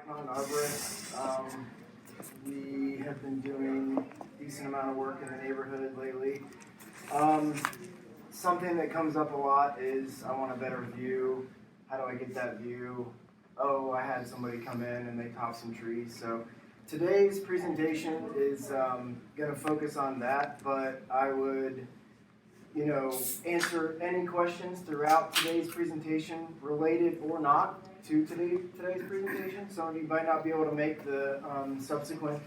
I'm an arborist. We have been doing a decent amount of work in the neighborhood lately. Something that comes up a lot is I want a better view. How do I get that view? Oh, I had somebody come in and they topped some trees. So today's presentation is going to focus on that, but I would answer any questions throughout today's presentation, related or not to today's presentation. Some of you might not be able to make the subsequent,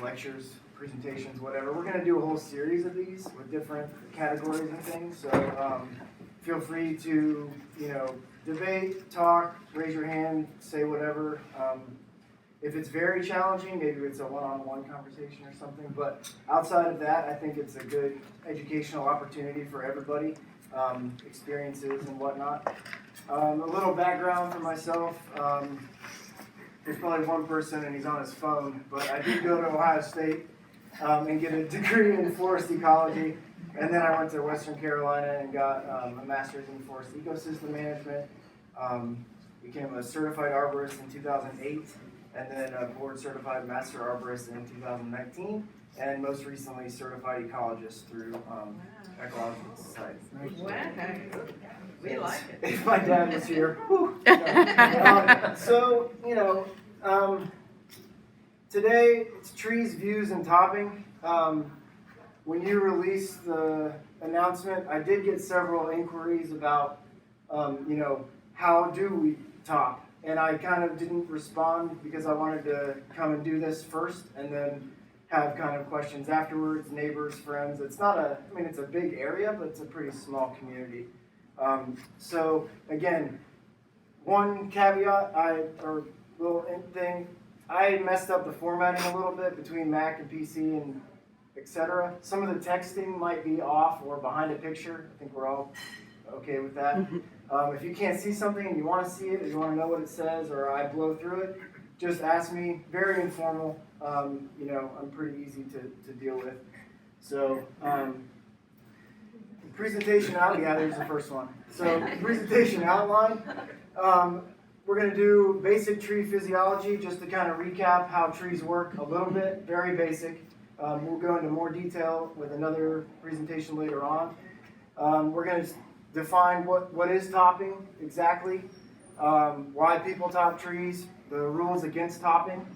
lectures, presentations, whatever. We're going to do a whole series of these with different categories and things, so feel free to, debate, talk, raise your hand, say whatever. If it's very challenging, maybe it's a one-on-one conversation or something, but outside of that, I think it's a good educational opportunity for everybody, experiences and whatnot. A little background for myself. There's probably one person and he's on his phone, but I did go to Ohio State and get a degree in forest ecology, and then I went to Western Carolina and got a master's in forest ecosystem management. Became a certified arborist in 2008. And then a board-certified master arborist in 2019, and most recently certified ecologist through Ecological Society. We like it. If my dad was here. Today it's trees, views, and topping. When you released the announcement, I did get several inquiries about, how do we top? And I kind of didn't respond because I wanted to come and do this first and then have kind of questions afterwards, neighbors, friends. It's a big area, but it's a pretty small community. So again, one caveat, I messed up the formatting a little bit between Mac and PC and etc. Some of the texting might be off or behind a picture. I think we're all okay with that. If you can't see something and you want to see it, or you want to know what it says, or I blow through it, just ask me. Very informal. I'm pretty easy to deal with. So, presentation out. Yeah, there's the first one. So, presentation outline. We're going to do basic tree physiology, just to kind of recap how trees work a little bit. Very basic. We'll go into more detail with another presentation later on. We're going to define what is topping exactly, why people top trees, the rules against topping,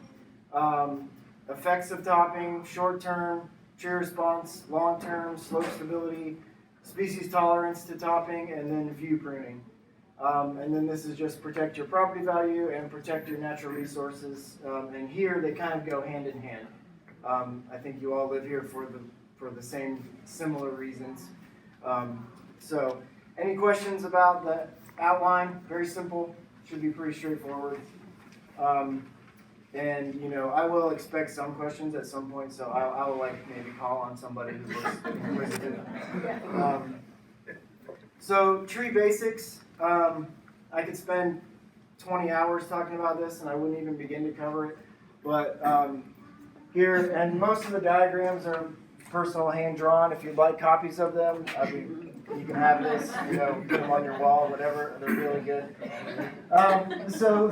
effects of topping, short-term, tree response, long-term, slope stability, species tolerance to topping, and then view pruning. And then this is just protect your property value and protect your natural resources. And here they kind of go hand in hand. I think you all live here for the same similar reasons. So any questions about the outline? Very simple, should be pretty straightforward. I will expect some questions at some point, so I will maybe call on somebody who was So tree basics, I could spend 20 hours talking about this and I wouldn't even begin to cover it, but here, and most of the diagrams are personal hand drawn. If you'd like copies of them, you can have this, put them on your wall, whatever. They're really good. So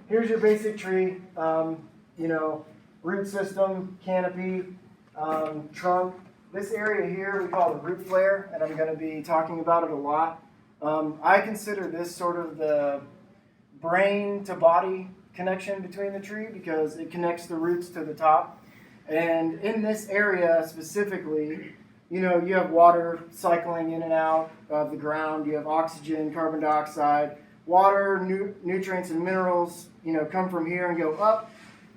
here's your basic tree. Root system, canopy, trunk. This area here we call the root flare, and I'm going to be talking about it a lot. I consider this sort of the brain to body connection between the tree because it connects the roots to the top. And in this area specifically, you have water cycling in and out of the ground. You have oxygen, carbon dioxide, water, nutrients, and minerals, come from here and go up.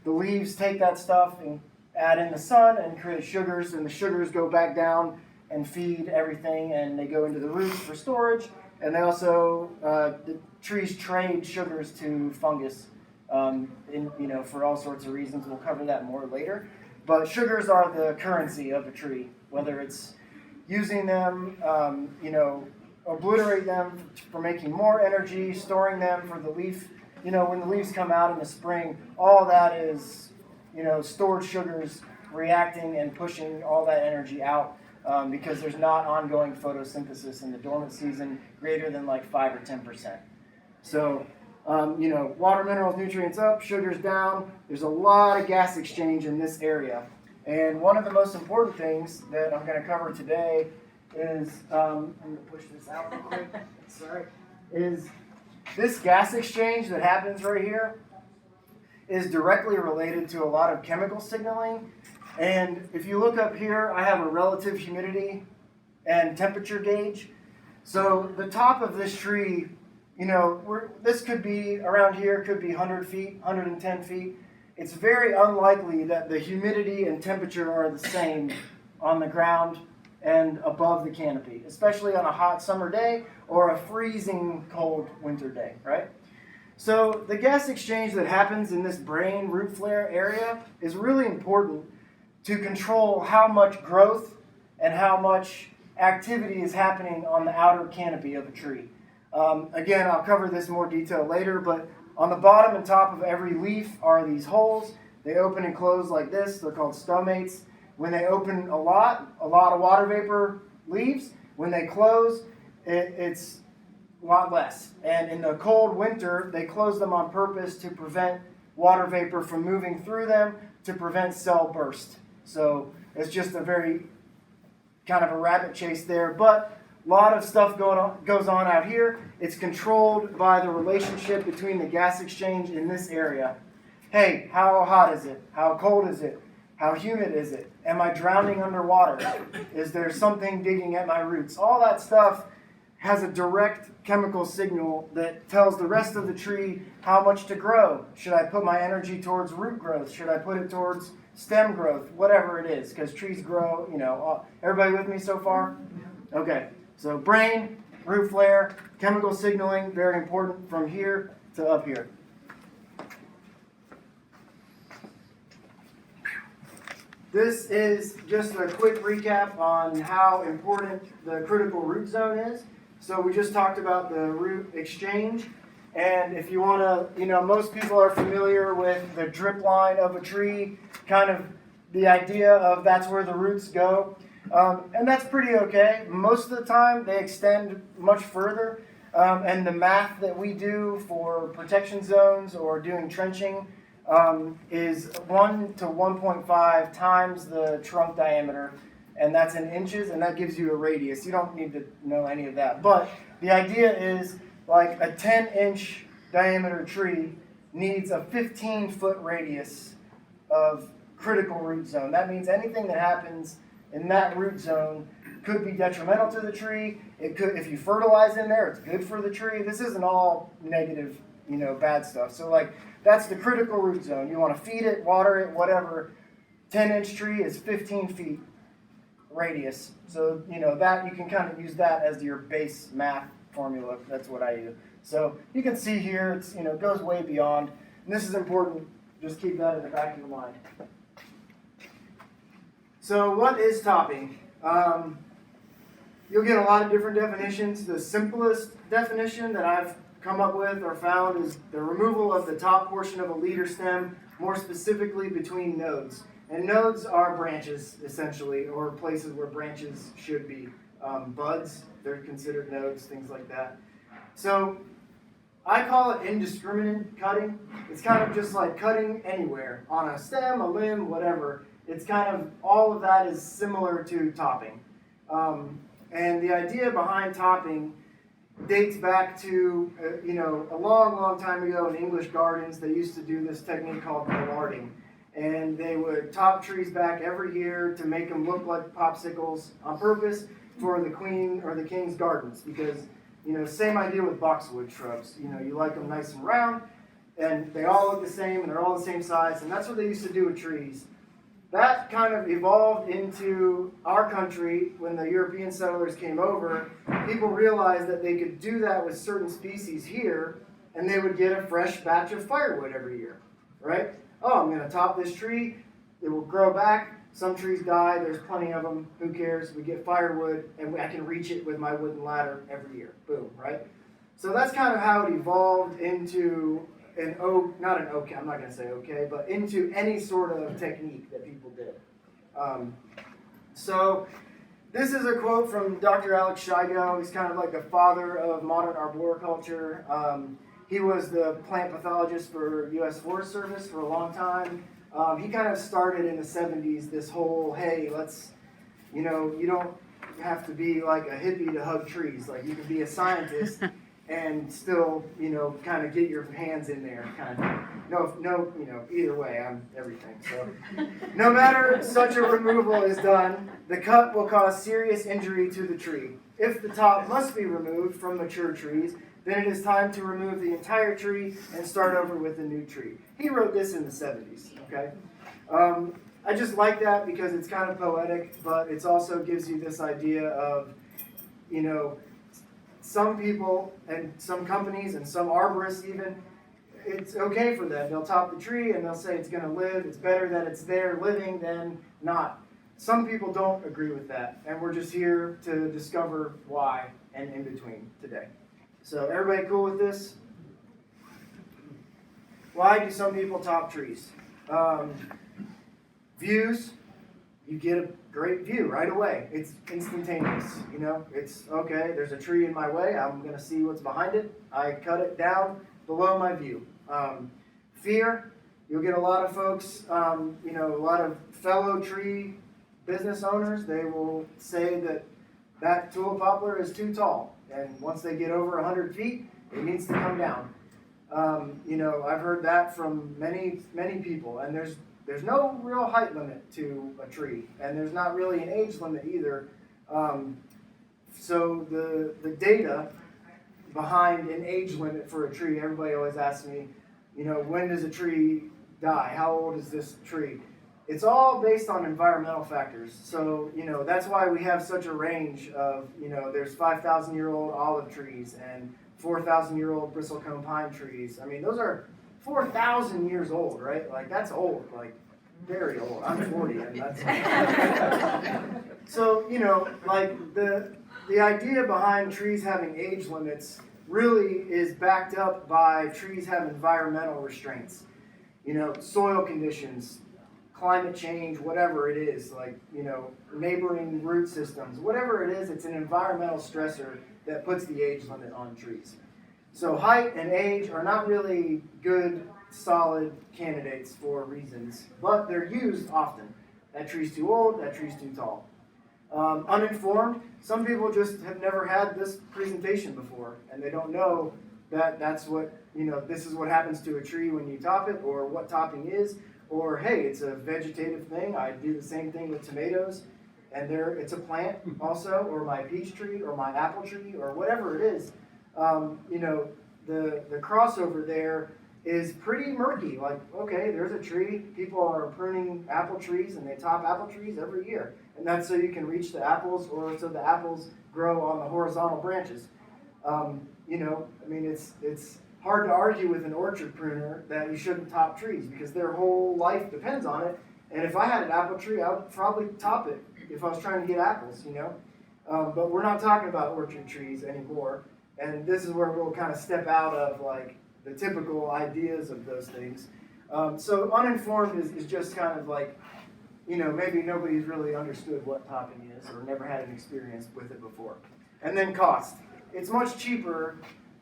The leaves take that stuff and add in the sun and create sugars, and the sugars go back down and feed everything, and they go into the roots for storage. And they also, the trees trade sugars to fungus, for all sorts of reasons. We'll cover that more later. But sugars are the currency of a tree, whether it's using them, obliterate them for making more energy, storing them for the leaf. When the leaves come out in the spring, all that is, stored sugars reacting and pushing all that energy out because there's not ongoing photosynthesis in the dormant season greater than 5 or 10%. So Water, minerals, nutrients up, sugars down. There's a lot of gas exchange in this area. And one of the most important things that I'm going to cover today is, I'm going to push this out real quick, sorry, is this gas exchange that happens right here is directly related to a lot of chemical signaling. And if you look up here, I have a relative humidity and temperature gauge. So the top of this tree, this could be around here, could be 100 feet, 110 feet. It's very unlikely that the humidity and temperature are the same on the ground and above the canopy, especially on a hot summer day or a freezing cold winter day, right? So the gas exchange that happens in this brain root flare area is really important to control how much growth and how much activity is happening on the outer canopy of a tree. Again, I'll cover this in more detail later, but on the bottom and top of every leaf are these holes. They open and close like this. They're called stomates. When they open a lot of water vapor leaves. When they close, it's a lot less. And in the cold winter, they close them on purpose to prevent water vapor from moving through them, to prevent cell burst. So it's just a very kind of a rabbit chase there, but a lot of stuff goes on out here. It's controlled by the relationship between the gas exchange in this area. Hey, how hot is it? How cold is it? How humid is it? Am I drowning underwater? Is there something digging at my roots? All that stuff has a direct chemical signal that tells the rest of the tree how much to grow. Should I put my energy towards root growth? Should I put it towards stem growth? Whatever it is, because trees grow, everybody with me so far? Okay, so brain, root flare, chemical signaling, very important from here to up here. This is just a quick recap on how important the critical root zone is. So we just talked about the root exchange. And if you want to, most people are familiar with the drip line of a tree, kind of the idea of that's where the roots go. And that's pretty okay. Most of the time, they extend much further. And the math that we do for protection zones or doing trenching is 1 to 1.5 times the trunk diameter. And that's in inches, and that gives you a radius. You don't need to know any of that. But the idea is like a 10-inch diameter tree needs a 15-foot radius of critical root zone. That means anything that happens in that root zone could be detrimental to the tree. It could, if you fertilize in there, it's good for the tree. This isn't all negative, bad stuff. So that's the critical root zone. You want to feed it, water it, whatever. 10-inch tree is 15 feet radius. So, that you can kind of use that as your base math formula. That's what I do. So you can see here, it's, goes way beyond. And this is important. Just keep that in the back of your mind. So what is topping? You'll get a lot of different definitions. The simplest definition that I've come up with or found is the removal of the top portion of a leader stem, more specifically between nodes. And nodes are branches, essentially, or places where branches should be. Buds, they're considered nodes, things like that. So I call it indiscriminate cutting. It's kind of just like cutting anywhere, on a stem, a limb, whatever. It's kind of, all of that is similar to topping. And the idea behind topping dates back to, a long, long time ago in English gardens. They used to do this technique called pollarding. And they would top trees back every year to make them look like popsicles on purpose for the queen or the king's gardens. Because, same idea with boxwood shrubs. You like them nice and round, and they all look the same, and they're all the same size. And that's what they used to do with trees. That kind of evolved into our country when the European settlers came over. People realized that they could do that with certain species here, and they would get a fresh batch of firewood every year, right? Oh, I'm going to top this tree. It will grow back. Some trees die. There's plenty of them. Who cares? We get firewood, and I can reach it with my wooden ladder every year. Boom, right? So that's kind of how it evolved into an oak, not an oak, I'm not going to say okay, but into any sort of technique that people did. So this is a quote from Dr. Alex Shigo. He's kind of like the father of modern arboriculture. He was the plant pathologist for U.S. Forest Service for a long time. He kind of started in the 70s this whole, hey, let's, you don't have to be like a hippie to hug trees. Like, you can be a scientist and still, kind of get your hands in there, kind of. No, either way, I'm everything. So, no matter such a removal is done, the cut will cause serious injury to the tree. If the top must be removed from mature trees, then it is time to remove the entire tree and start over with a new tree. He wrote this in the 70s, okay? I just like that because it's kind of poetic, but it also gives you this idea of, some people and some companies and some arborists even, it's okay for them. They'll top the tree and they'll say it's going to live. It's better that it's there living than not. Some people don't agree with that, and we're just here to discover why and in between today. So everybody cool with this? Why do some people top trees? Views, you get a great view right away. It's instantaneous, It's, okay, there's a tree in my way. I'm going to see what's behind it. I cut it down below my view. Fear, you'll get a lot of folks, a lot of fellow tree business owners, they will say that tulip poplar is too tall. And once they get over 100 feet, it needs to come down. I've heard that from many, many people. And there's no real height limit to a tree. And there's not really an age limit either. So the data behind an age limit for a tree, everybody always asks me, when does a tree die? How old is this tree? It's all based on environmental factors. So, that's why we have such a range of, there's 5,000-year-old olive trees and 4,000-year-old bristlecone pine trees. I mean, those are 4,000 years old, right? Like, that's old, like, very old. I'm 40, and that's So, the idea behind trees having age limits really is backed up by trees have environmental restraints. Soil conditions, climate change, whatever it is, neighboring root systems, whatever it is, it's an environmental stressor that puts the age limit on trees. So height and age are not really good, solid candidates for reasons, but they're used often. That tree's too old, that tree's too tall. Uninformed, some people just have never had this presentation before, and they don't know that that's what, this is what happens to a tree when you top it, or what topping is, or hey, it's a vegetative thing. I do the same thing with tomatoes, and it's a plant also, or my peach tree, or my apple tree, or whatever it is. The crossover there is pretty murky. Like, okay, there's a tree. People are pruning apple trees, and they top apple trees every year. And that's so you can reach the apples, or so the apples grow on the horizontal branches. It's hard to argue with an orchard pruner that you shouldn't top trees because their whole life depends on it. And if I had an apple tree, I would probably top it if I was trying to get apples, But we're not talking about orchard trees anymore. And this is where we'll kind of step out of the typical ideas of those things. So uninformed is just kind of maybe nobody's really understood what topping is or never had an experience with it before. And then cost. It's much cheaper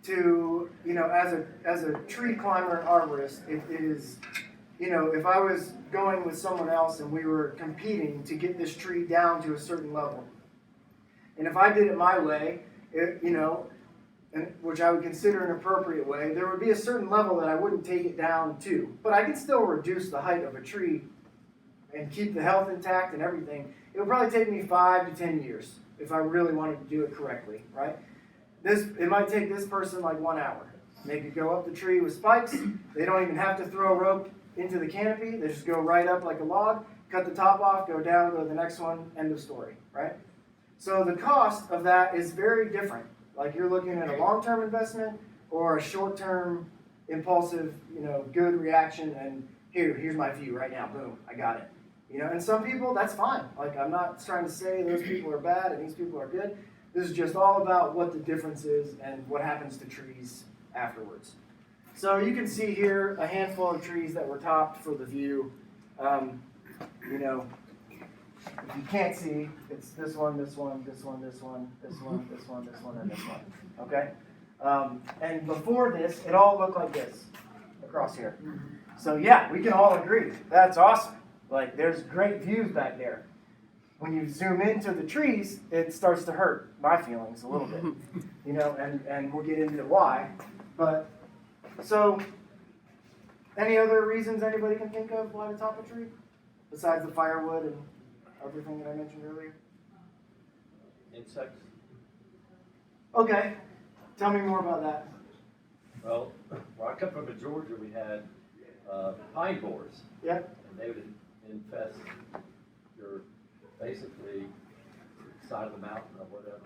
to, as a tree climber and arborist, it is, if I was going with someone else and we were competing to get this tree down to a certain level, and if I did it my way, which I would consider an appropriate way, there would be a certain level that I wouldn't take it down to. But I could still reduce the height of a tree and keep the health intact and everything. It would probably take me 5 to 10 years if I really wanted to do it correctly, right? It might take this person 1 hour. They could go up the tree with spikes. They don't even have to throw a rope into the canopy. They just go right up like a log, cut the top off, go down, go to the next one, end of story, right? So the cost of that is very different. You're looking at a long-term investment or a short-term, impulsive, good reaction, and here's my view right now, boom, I got it. And some people, that's fine. I'm not trying to say those people are bad and these people are good. This is just all about what the difference is and what happens to trees afterwards. So you can see here a handful of trees that were topped for the view. If you can't see, it's this one, this one, this one, this one, this one, this one, this one, and this one. Okay? And before this, it all looked like this across here. So yeah, we can all agree. That's awesome. Like, there's great views back there. When you zoom into the trees, it starts to hurt my feelings a little bit, you know, and we'll get into why. But, so, any other reasons anybody can think of why to top a tree? Besides the firewood and everything that I mentioned earlier? Insects. Okay, tell me more about that. Well, where I come from in Georgia, we had pine borers, Yep. and they would infest your, basically, side of the mountain or whatever.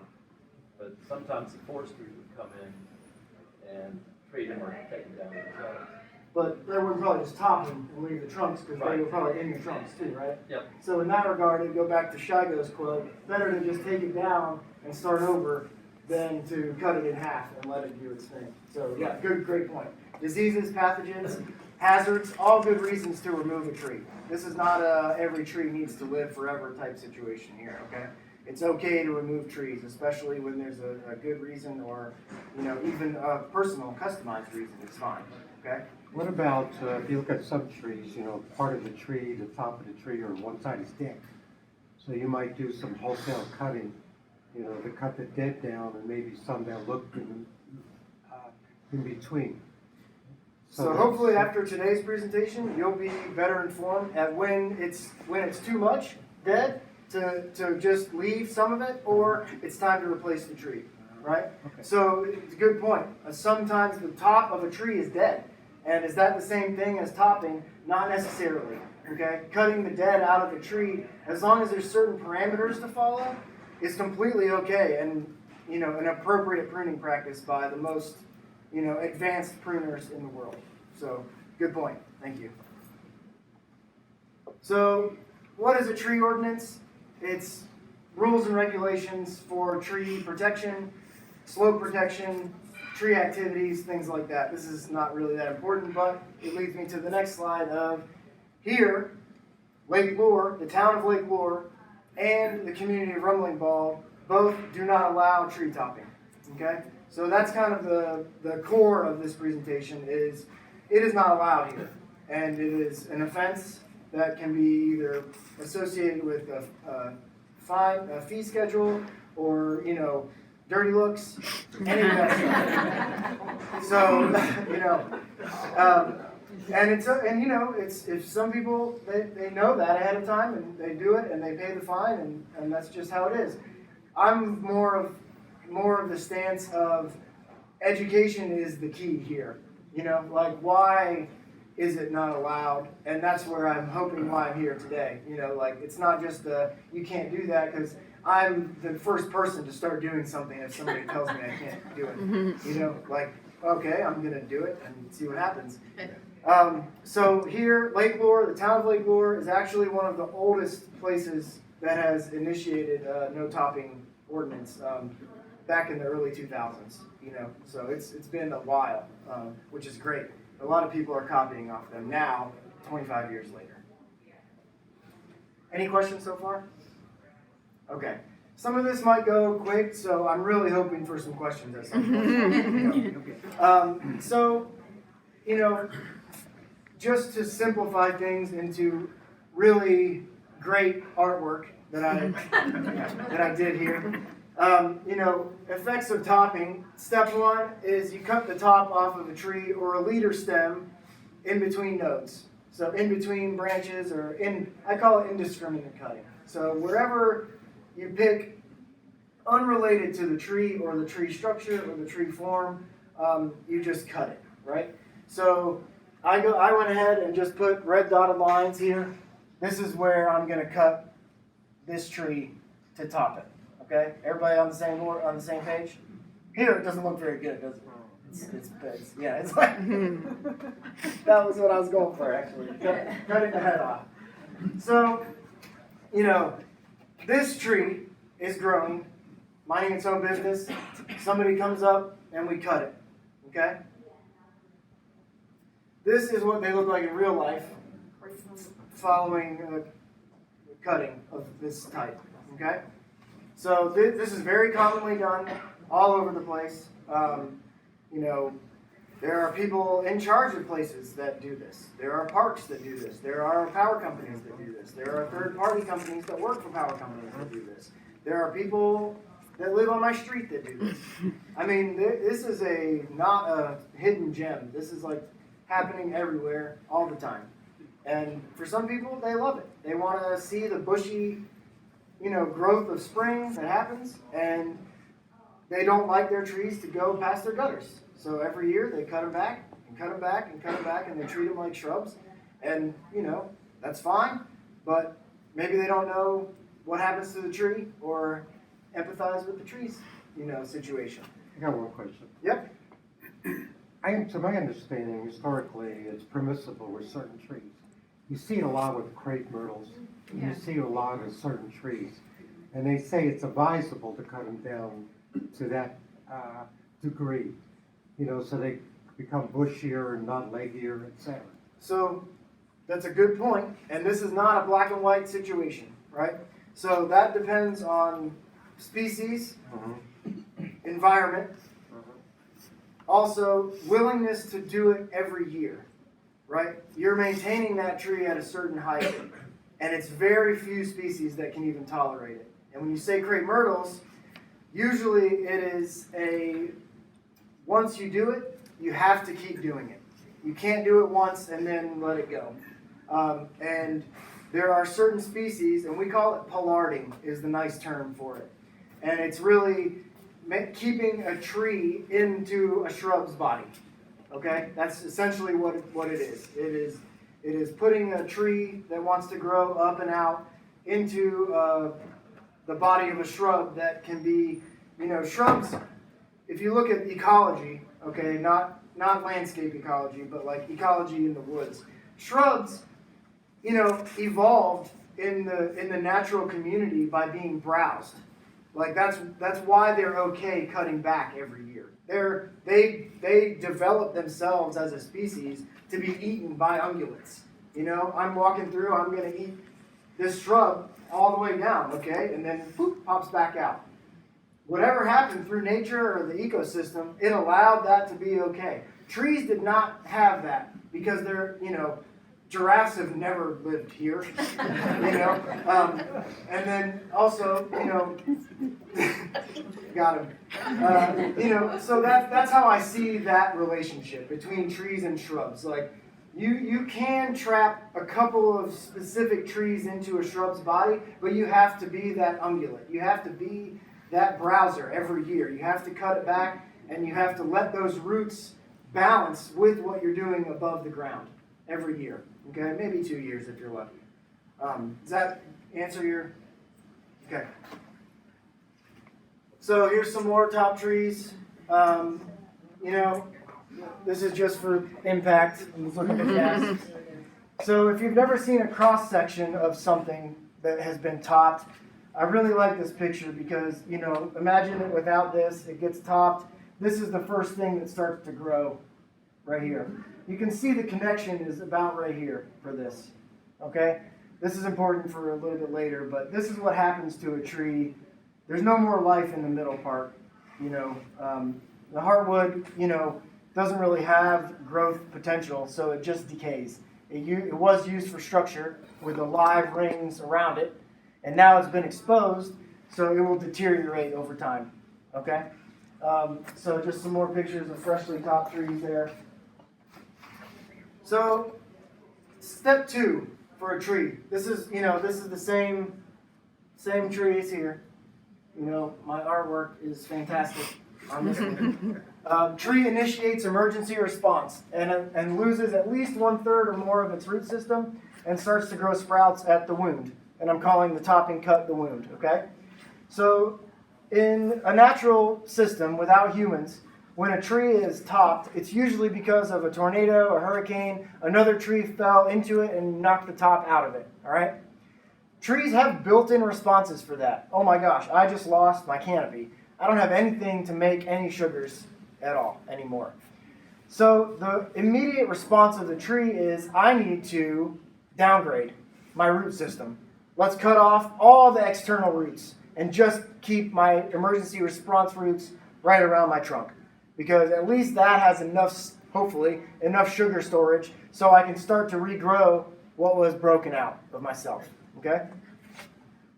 But sometimes the forestry would come in and treat them or take them down themselves. But they would probably just top them and leave the trunks because they Right. were probably in the trunks too, right? Yep. So in that regard, it'd go back to Shigo's quote, better to just take it down and start over than to cut it in half and let it do its thing. So yeah, great point. Diseases, pathogens, hazards, all good reasons to remove a tree. This is not a every tree needs to live forever type situation here, okay? It's okay to remove trees, especially when there's a good reason or, you know, even a personal, customized reason, it's fine, okay? What about, if you look at some trees, you know, part of the tree, the top of the tree, or one side is dead. So you might do some wholesale cutting, you know, to cut the dead down and maybe some that look in between. So hopefully after today's presentation, you'll be better informed at when it's too much dead to just leave some of it, or it's time to replace the tree, right? Okay. So it's a good point. Sometimes the top of a tree is dead. And is that the same thing as topping? Not necessarily, okay? Cutting the dead out of a tree, as long as there's certain parameters to follow, is completely okay and, you know, an appropriate pruning practice by the most, you know, advanced pruners in the world. So, good point. Thank you. So, what is a tree ordinance? It's rules and regulations for tree protection, slope protection, tree activities, things like that. This is not really that important, but it leads me to the next slide of here, Lake Lure, the town of Lake Lure, and the community of Rumbling Ball both do not allow tree topping, okay? So that's kind of the core of this presentation is it is not allowed here, and it is an offense that can be either associated with a fee schedule or, you know, dirty looks, any of that stuff. So, you know, and you know, it's if some people they know that ahead of time and they do it and they pay the fine and that's just how it is. I'm more of the stance of education is the key here. You know, like why is it not allowed? And that's where I'm hoping why I'm here today. You know, like it's not just you can't do that because I'm the first person to start doing something if somebody tells me I can't do it. You know, like, okay, I'm going to do it and see what happens. So here, Lake Lure, the town of Lake Lure is actually one of the oldest places that has initiated no topping ordinance back in the early 2000s. You know, so it's been a while, which is great. A lot of people are copying off them now, 25 years later. Any questions so far? Okay. Some of this might go quick, so I'm really hoping for some questions at some point. So, you know, just to simplify things into really great artwork that I did here. You know, effects of topping. Step one is you cut the top off of a tree or a leader stem in between nodes. So in between branches or I call it indiscriminate cutting. So wherever you pick unrelated to the tree or the tree structure or the tree form, you just cut it, right? So I went ahead and just put red dotted lines here. This is where I'm going to cut this tree to top it. Okay, everybody on the same page? Here it doesn't look very good, does it? It's like that was what I was going for actually. Cutting the head off. So, you know, this tree is growing, minding its own business. Somebody comes up and we cut it. Okay? This is what they look like in real life following cutting of this type. Okay? So this is very commonly done all over the place. You know, there are people in charge of places that do this. There are parks that do this. There are power companies that do this. There are third-party companies that work for power companies that do this. There are people that live on my street that do this. I mean, this is not a hidden gem. This is like happening everywhere all the time. And for some people, they love it. They want to see the bushy, growth of spring that happens, and they don't like their trees to go past their gutters. So every year they cut them back and cut them back and cut them back, and they treat them like shrubs. And, that's fine, but maybe they don't know what happens to the tree or empathize with the tree's, situation. I got one question. Yep. To my understanding, historically, it's permissible with certain trees. You see it a lot with crepe myrtles. And you see a lot of certain trees. And they say it's advisable to cut them down to that degree, so they become bushier and not leggier, etc. So that's a good point, and this is not a black and white situation, right? So that depends on species, environment, also willingness to do it every year, right? You're maintaining that tree at a certain height, and it's very few species that can even tolerate it. And when you say crepe myrtles, usually it is once you do it, you have to keep doing it. You can't do it once and then let it go. And there are certain species, and we call it pollarding is the nice term for it. And it's really keeping a tree into a shrub's body. Okay? That's essentially what it is. It is putting a tree that wants to grow up and out into the body of a shrub that can be, shrubs. If you look at ecology, okay, not landscape ecology, but like ecology in the woods, shrubs, evolved in the natural community by being browsed. Like that's why they're okay cutting back every year. They develop themselves as a species to be eaten by ungulates. I'm walking through, I'm going to eat this shrub all the way down, okay, and then poof, pops back out. Whatever happened through nature or the ecosystem, it allowed that to be okay. Trees did not have that because they're, giraffes have never lived here, and then also, got him. So that's how I see that relationship between trees and shrubs. Like, you can trap a couple of specific trees into a shrub's body, but you have to be that ungulate. You have to be that browser every year. You have to cut it back, and you have to let those roots balance with what you're doing above the ground every year. Okay, maybe 2 years if you're lucky. Does that answer your? Okay. So here's some more top trees. This is just for impact. Let's look at the gas. So if you've never seen a cross section of something that has been topped, I really like this picture because, imagine it without this. It gets topped. This is the first thing that starts to grow right here. You can see the connection is about right here for this. Okay? This is important for a little bit later, but this is what happens to a tree. There's no more life in the middle part. The heartwood, doesn't really have growth potential, so it just decays. It was used for structure with the live rings around it, and now it's been exposed, so it will deteriorate over time. Okay? So just some more pictures of freshly topped trees there. So, step 2 for a tree. This is the same trees here. My artwork is fantastic on this one. Tree initiates emergency response and loses at least 1/3 or more of its root system and starts to grow sprouts at the wound. And I'm calling the topping cut the wound, okay? So in a natural system without humans, when a tree is topped, it's usually because of a tornado, a hurricane, another tree fell into it and knocked the top out of it, all right? Trees have built-in responses for that. Oh my gosh, I just lost my canopy. I don't have anything to make any sugars at all anymore. So the immediate response of the tree is, I need to downgrade my root system. Let's cut off all the external roots and just keep my emergency response roots right around my trunk. because at least that has enough, hopefully, enough sugar storage so I can start to regrow what was broken out of myself, okay?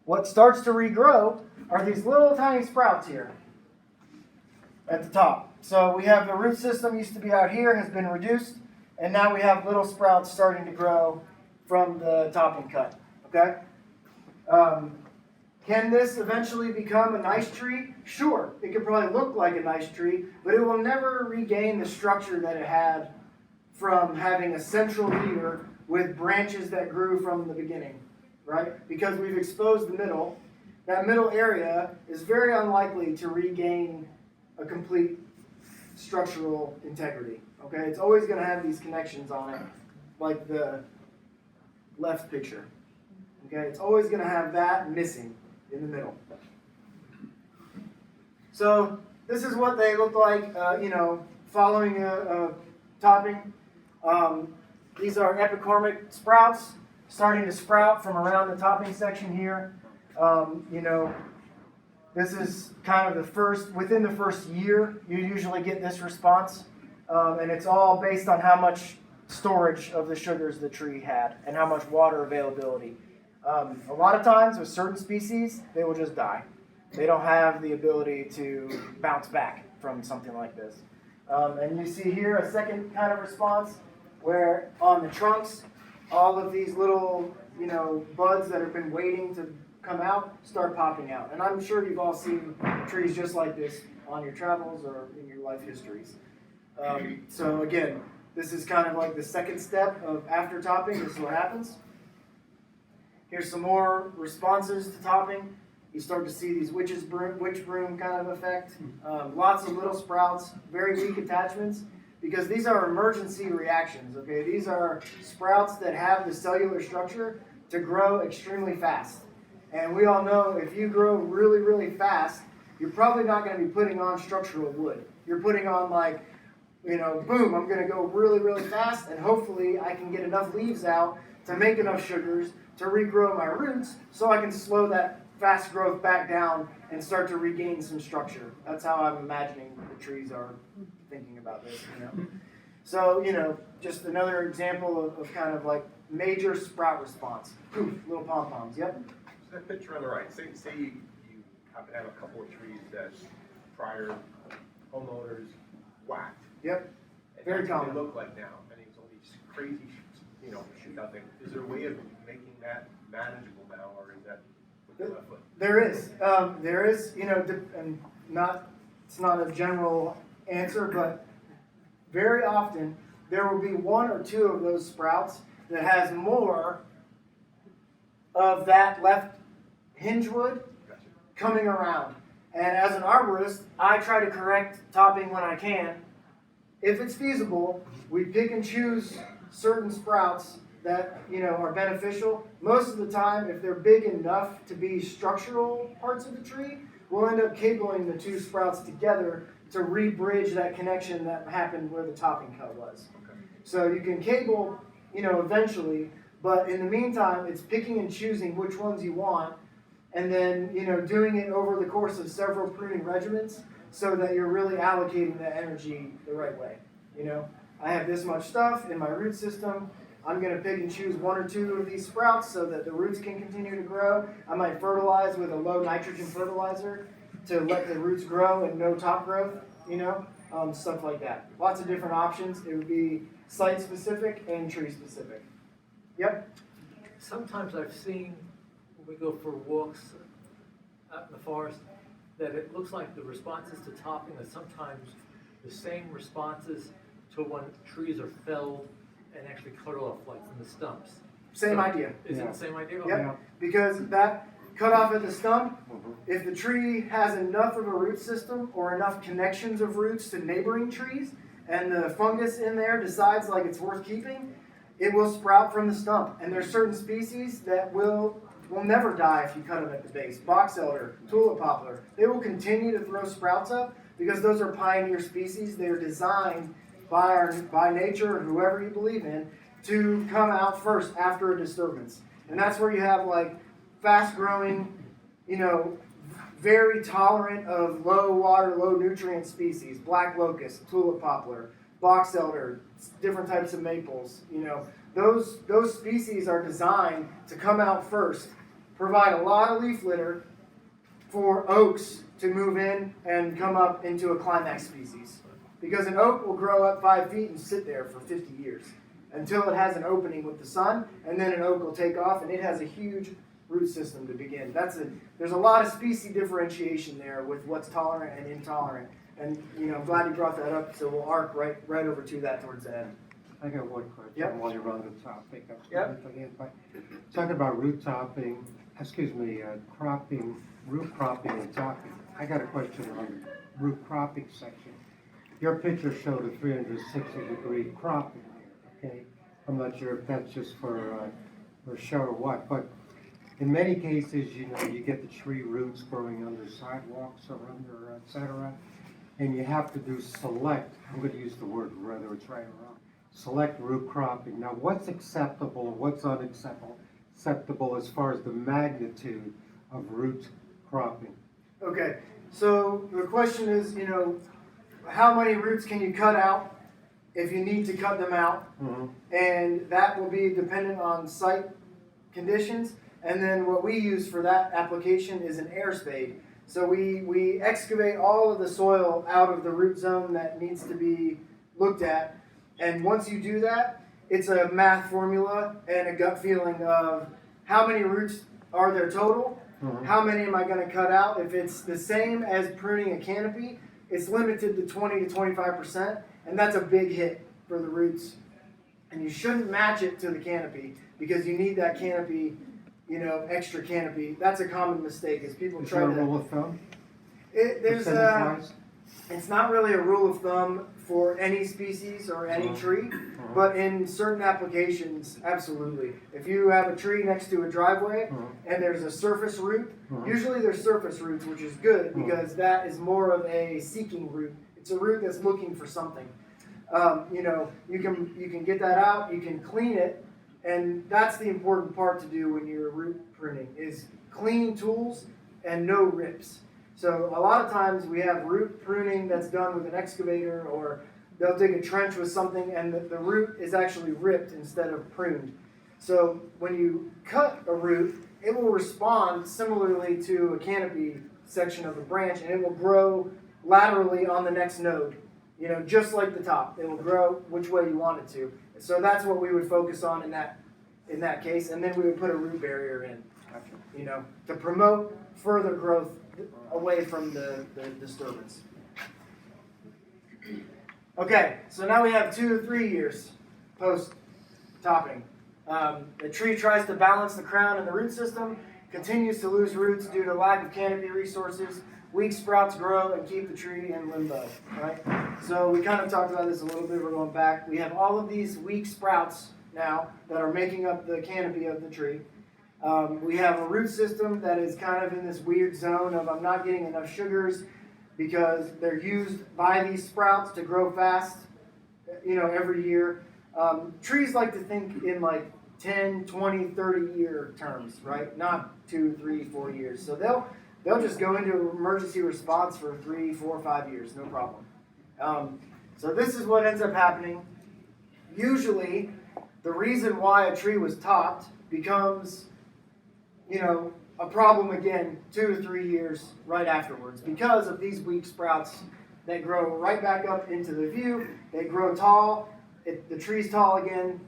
What starts to regrow are these little tiny sprouts here at the top. So we have the root system used to be out here, has been reduced, and now we have little sprouts starting to grow from the topping cut, okay? Can this eventually become a nice tree? Sure, it could probably look like a nice tree, but it will never regain the structure that it had from having a central leader with branches that grew from the beginning, right? Because we've exposed the middle. That middle area is very unlikely to regain a complete structural integrity, okay? It's always going to have these connections on it, like the left picture, okay? It's always going to have that missing in the middle. So this is what they look like, following a topping. These are epicormic sprouts starting to sprout from around the topping section here. This is kind of within the first year, you usually get this response. And it's all based on how much storage of the sugars the tree had and how much water availability. A lot of times with certain species, they will just die. They don't have the ability to bounce back from something like this. And you see here a second kind of response where on the trunks, all of these little, buds that have been waiting to come out start popping out. And I'm sure you've all seen trees just like this on your travels or in your life histories. So again, this is kind of like the second step of after topping. This is what happens. Here's some more responses to topping. You start to see these witch broom kind of effect. Lots of little sprouts, very weak attachments, because these are emergency reactions, okay? These are sprouts that have the cellular structure to grow extremely fast. And we all know if you grow really, really fast, you're probably not going to be putting on structural wood. You're putting on boom, I'm going to go really, really fast, and hopefully I can get enough leaves out to make enough sugars to regrow my roots so I can slow that fast growth back down and start to regain some structure. That's how I'm imagining the trees are thinking about this, So, just another example of kind of like major sprout response. Poof, little pom-poms, yep. So that picture on the right, say you happen to have a couple of trees that prior homeowners whacked. Yep, And very that's what common. they look like now. I mean, it's all these crazy, shoot nothing. Is there a way of making that manageable now, or is that with the left foot? There is, and it's not a general answer, but very often there will be one or two of those sprouts that has more of that left hinge wood coming around. And as an arborist, I try to correct topping when I can. If it's feasible, we pick and choose certain sprouts that are beneficial. Most of the time, if they're big enough to be structural parts of the tree, we'll end up cabling the two sprouts together to re-bridge that connection that happened where the topping cut was. Okay. So you can cable, eventually, but in the meantime, it's picking and choosing which ones you want, and then, doing it over the course of several pruning regimens so that you're really allocating that energy the right way. I have this much stuff in my root system. I'm going to pick and choose one or two of these sprouts so that the roots can continue to grow. I might fertilize with a low nitrogen fertilizer to let the roots grow and no top growth, stuff like that. Lots of different options. It would be site specific and tree specific. Yep. Sometimes I've seen, when we go for walks out in the forest, that it looks like the responses to topping are sometimes the same responses to when trees are felled and actually cut off, like from the stumps. Same idea. Is it the same idea? Yep. Okay. Because that cut off at the stump, if the tree has enough of a root system or enough connections of roots to neighboring trees, and the fungus in there decides like it's worth keeping, it will sprout from the stump. And there's certain species that will never die if you cut them at the base. Box elder, tulip poplar, they will continue to throw sprouts up because those are pioneer species. They're designed by nature or whoever you believe in to come out first after a disturbance. And that's where you have like fast growing, very tolerant of low water, low nutrient species, black locust, tulip poplar, box elder, different types of maples. Those species are designed to come out first, provide a lot of leaf litter for oaks to move in and come up into a climax species. Because an oak will grow up 5 feet and sit there for 50 years until it has an opening with the sun, and then an oak will take off, and it has a huge root system to begin. There's a lot of species differentiation there with what's tolerant and intolerant. And I'm glad you brought that up, so we'll arc right over to that towards the end. I got one question Yep. while you're on the topic. Yep. But talking about cropping, root cropping and topping. I got a question on the root cropping section. Your picture showed a 360-degree cropping here, okay? I'm not sure if that's just for show or what, but in many cases, you get the tree roots growing under sidewalks or under, et cetera, and you have to do select, I'm going to use the word whether it's right or wrong, select root cropping. Now, what's acceptable and what's unacceptable as far as the magnitude of root cropping? Okay, so the question is, how many roots can you cut out if you need to cut them out? Mm-hmm. And that will be dependent on site conditions. And then what we use for that application is an air spade. So we excavate all of the soil out of the root zone that needs to be looked at. And once you do that, it's a math formula and a gut feeling of how many roots are there total, Mm-hmm. how many am I going to cut out. If it's the same as pruning a canopy, it's limited to 20 to 25%, and that's a big hit for the roots. And you shouldn't match it to the canopy because you need that canopy, extra canopy. That's a common mistake is people Is try there to. a rule of thumb? There's it's not really a rule of thumb for any species or any tree, but in certain applications, absolutely. If you have a tree next to a driveway and there's a surface root, usually there's surface roots, which is good because that is more of a seeking root. It's a root that's looking for something. You can get that out, you can clean it, and that's the important part to do when you're root pruning is clean tools and no rips. So a lot of times we have root pruning that's done with an excavator, or they'll dig a trench with something and the root is actually ripped instead of pruned. So when you cut a root, it will respond similarly to a canopy section of a branch, and it will grow laterally on the next node, just like the top. It will grow which way you want it to. So that's what we would focus on in that case, and then we would put a root barrier in, to promote further growth away from the disturbance. Okay, so now we have 2 to 3 years post-topping. The tree tries to balance the crown and the root system, continues to lose roots due to lack of canopy resources. Weak sprouts grow and keep the tree in limbo, right? So we kind of talked about this a little bit. We're going back. We have all of these weak sprouts now that are making up the canopy of the tree. We have a root system that is kind of in this weird zone of I'm not getting enough sugars because they're used by these sprouts to grow fast, every year. Trees like to think in like 10, 20, 30-year terms, right? Not 2, 3, 4 years. So they'll just go into emergency response for 3, 4, 5 years, no problem. So this is what ends up happening. Usually, the reason why a tree was topped becomes a problem again 2 to 3 years right afterwards because of these weak sprouts that grow right back up into the view. They grow tall, the tree's tall again,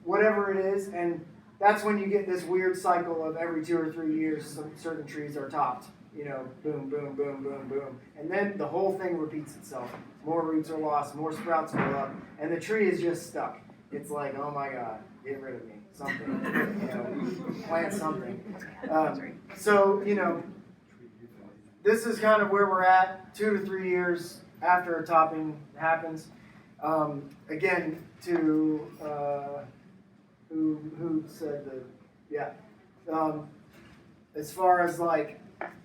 whatever it is, and that's when you get this weird cycle of every 2 or 3 years certain trees are topped. Boom, boom, boom, boom, boom. And then the whole thing repeats itself. More roots are lost, more sprouts go up, and the tree is just stuck. It's like, oh my God, get rid of me. Something, plant something. This is kind of where we're at 2 to 3 years after a topping happens. Again, to who said as far as like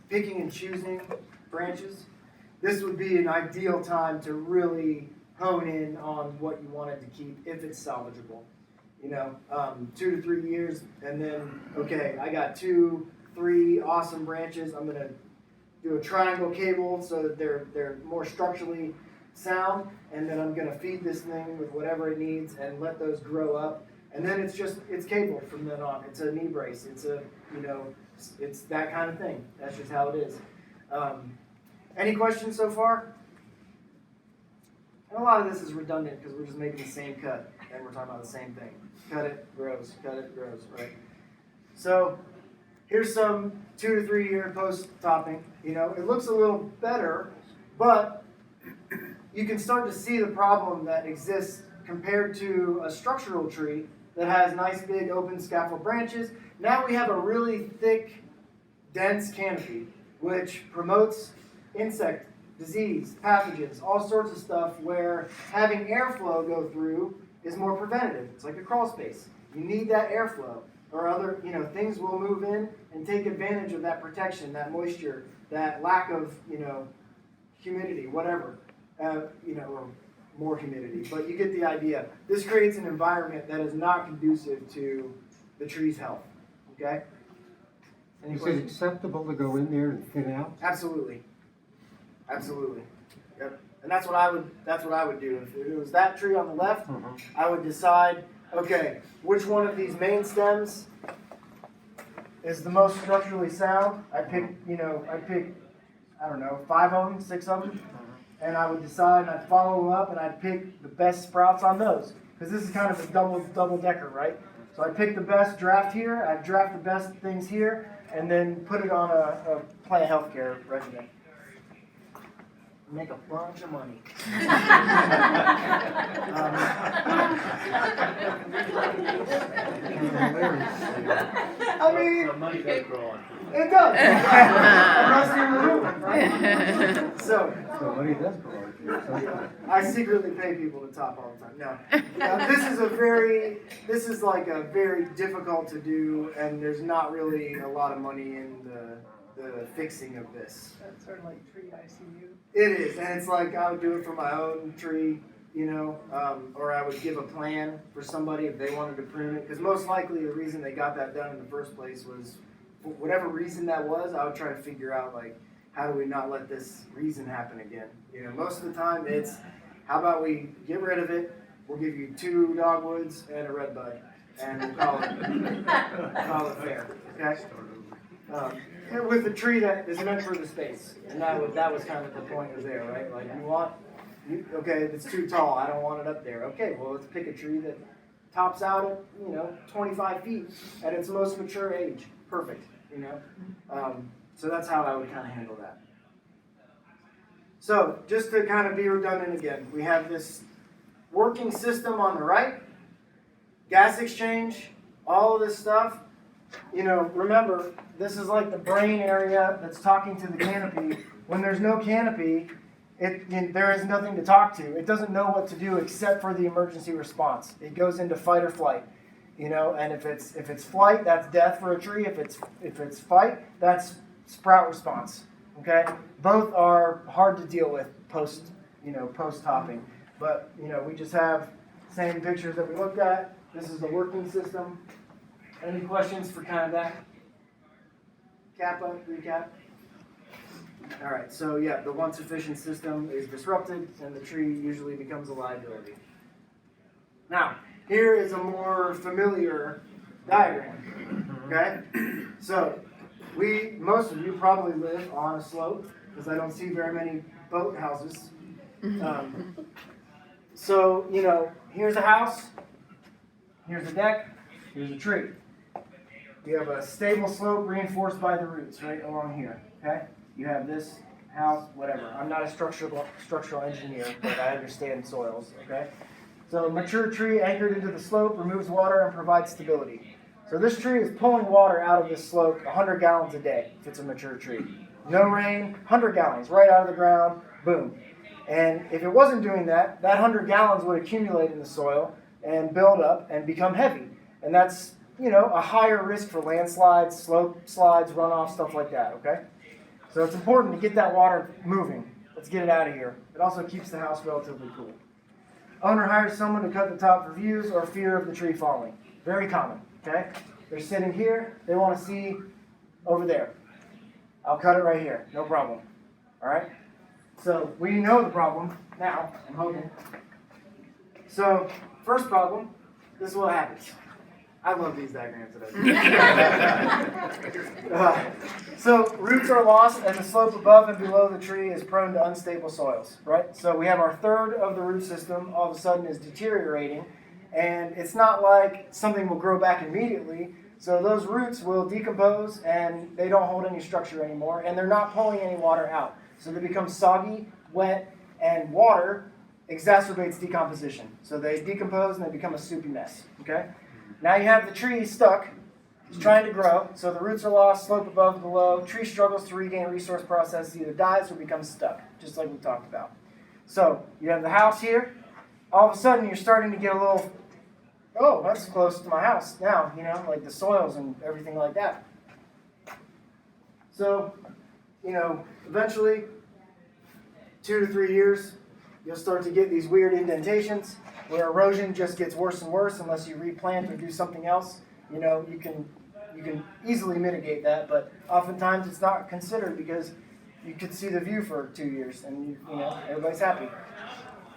picking and choosing branches, this would be an ideal time to really hone in on what you wanted to keep if it's salvageable. 2 to 3 years, and then, okay, I got 2, 3 awesome branches. I'm going to do a triangle cable so that they're more structurally sound, and then I'm gonna feed this thing with whatever it needs and let those grow up. And then it's cable from then on. It's a knee brace. It's it's that kind of thing. That's just how it is. Any questions so far? And a lot of this is redundant because we're just making the same cut and we're talking about the same thing. Cut it, grows, right? So here's some 2 to 3 year post topping. It looks a little better, but you can start to see the problem that exists compared to a structural tree that has nice big open scaffold branches. Now we have a really thick, dense canopy, which promotes insect, disease, pathogens, all sorts of stuff where having airflow go through is more preventative. It's like a crawl space. You need that airflow, or other, things will move in and take advantage of that protection, that moisture, that lack of, humidity, whatever, or more humidity. But you get the idea. This creates an environment that is not conducive to the tree's health. Okay? Any Is it questions? acceptable to go in there and thin out? Absolutely. Yep. And that's what I would do. If it was that tree on the left, I would decide, okay, which one of these main stems is the most structurally sound. I'd pick, I don't know, 5 of them, 6 of them, and I would decide, and I'd follow them up, and I'd pick the best sprouts on those. Because this is kind of a double decker, right? So I'd pick the best draft here, I'd draft the best things here, and then put it on a plant healthcare regimen. Make a bunch of money. I mean, The money does grow on. it does. Unless you're removing, right? So money does grow on trees sometimes. I secretly pay people to top all the time. No, this is like a very difficult to do, and there's not really a lot of money in the fixing of this. That's sort of like tree ICU. It is, and it's like I would do it for my own tree, or I would give a plan for somebody if they wanted to prune it. Because most likely the reason they got that done in the first place was, for whatever reason that was, I would try to figure out, like, how do we not let this reason happen again? Most of the time it's, how about we get rid of it, we'll give you 2 dogwoods and a redbud, and we'll call it fair, okay? With a tree that is meant for the space, and that was kind of the point of there, right? Like okay, it's too tall, I don't want it up there. Okay, well, let's pick a tree that tops out at 25 feet at its most mature age. Perfect, So that's how I would kind of handle that. So just to kind of be redundant again, we have this working system on the right, gas exchange, all of this stuff. Remember, this is like the brain area that's talking to the canopy. When there's no canopy, there is nothing to talk to. It doesn't know what to do except for the emergency response. It goes into fight or flight, and if it's flight, that's death for a tree. If it's fight, that's sprout response. Okay, both are hard to deal with post topping, but we just have same pictures that we looked at. This is the working system. Any questions for kind of that recap? All right, so yeah, the once efficient system is disrupted and the tree usually becomes a liability. Now, here is a more familiar diagram, okay? So, most of you probably live on a slope because I don't see very many boat houses. So, here's a house, here's a deck, here's a tree. You have a stable slope reinforced by the roots right along here, okay? You have this house, whatever. I'm not a structural engineer, but I understand soils, okay? So mature tree anchored into the slope removes water and provides stability. So this tree is pulling water out of this slope 100 gallons a day if it's a mature tree. No rain, 100 gallons right out of the ground, boom. And if it wasn't doing that, that 100 gallons would accumulate in the soil and build up and become heavy. And that's a higher risk for landslides, slope slides, runoff, stuff like that, okay? So it's important to get that water moving. Let's get it out of here. It also keeps the house relatively cool. Owner hires someone to cut the top for views or fear of the tree falling. Very common, okay? They're sitting here, they want to see over there. I'll cut it right here, no problem. All right? So we know the problem now, I'm hoping. So, first problem, this is what happens. I love these diagrams that I do. So roots are lost and the slope above and below the tree is prone to unstable soils, right? So we have our third of the root system all of a sudden is deteriorating, and it's not like something will grow back immediately. So those roots will decompose and they don't hold any structure anymore, and they're not pulling any water out. So they become soggy, wet, and water exacerbates decomposition. So they decompose and they become a soupy mess, okay? Now you have the tree stuck, it's trying to grow, so the roots are lost, slope above and below, tree struggles to regain resource process, either dies or becomes stuck, just like we talked about. So you have the house here, all of a sudden you're starting to get a little, oh, that's close to my house now, you know, like the soils and everything like that. So, you know, eventually, 2 to 3 years, you'll start to get these weird indentations where erosion just gets worse and worse unless you replant or do something else. You know, you can easily mitigate that, but oftentimes it's not considered because you could see the view for 2 years and you know everybody's happy.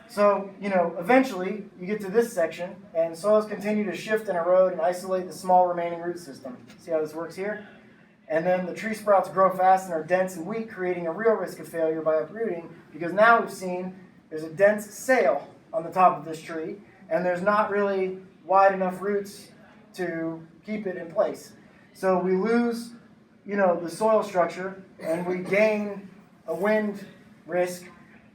So, you know, eventually you get to this section and soils continue to shift and erode and isolate the small remaining root system. See how this works here? And then the tree sprouts grow fast and are dense and weak, creating a real risk of failure by uprooting, because now we've seen there's a dense sail on the top of this tree, and there's not really wide enough roots to keep it in place. So we lose, you know, the soil structure, and we gain a wind risk,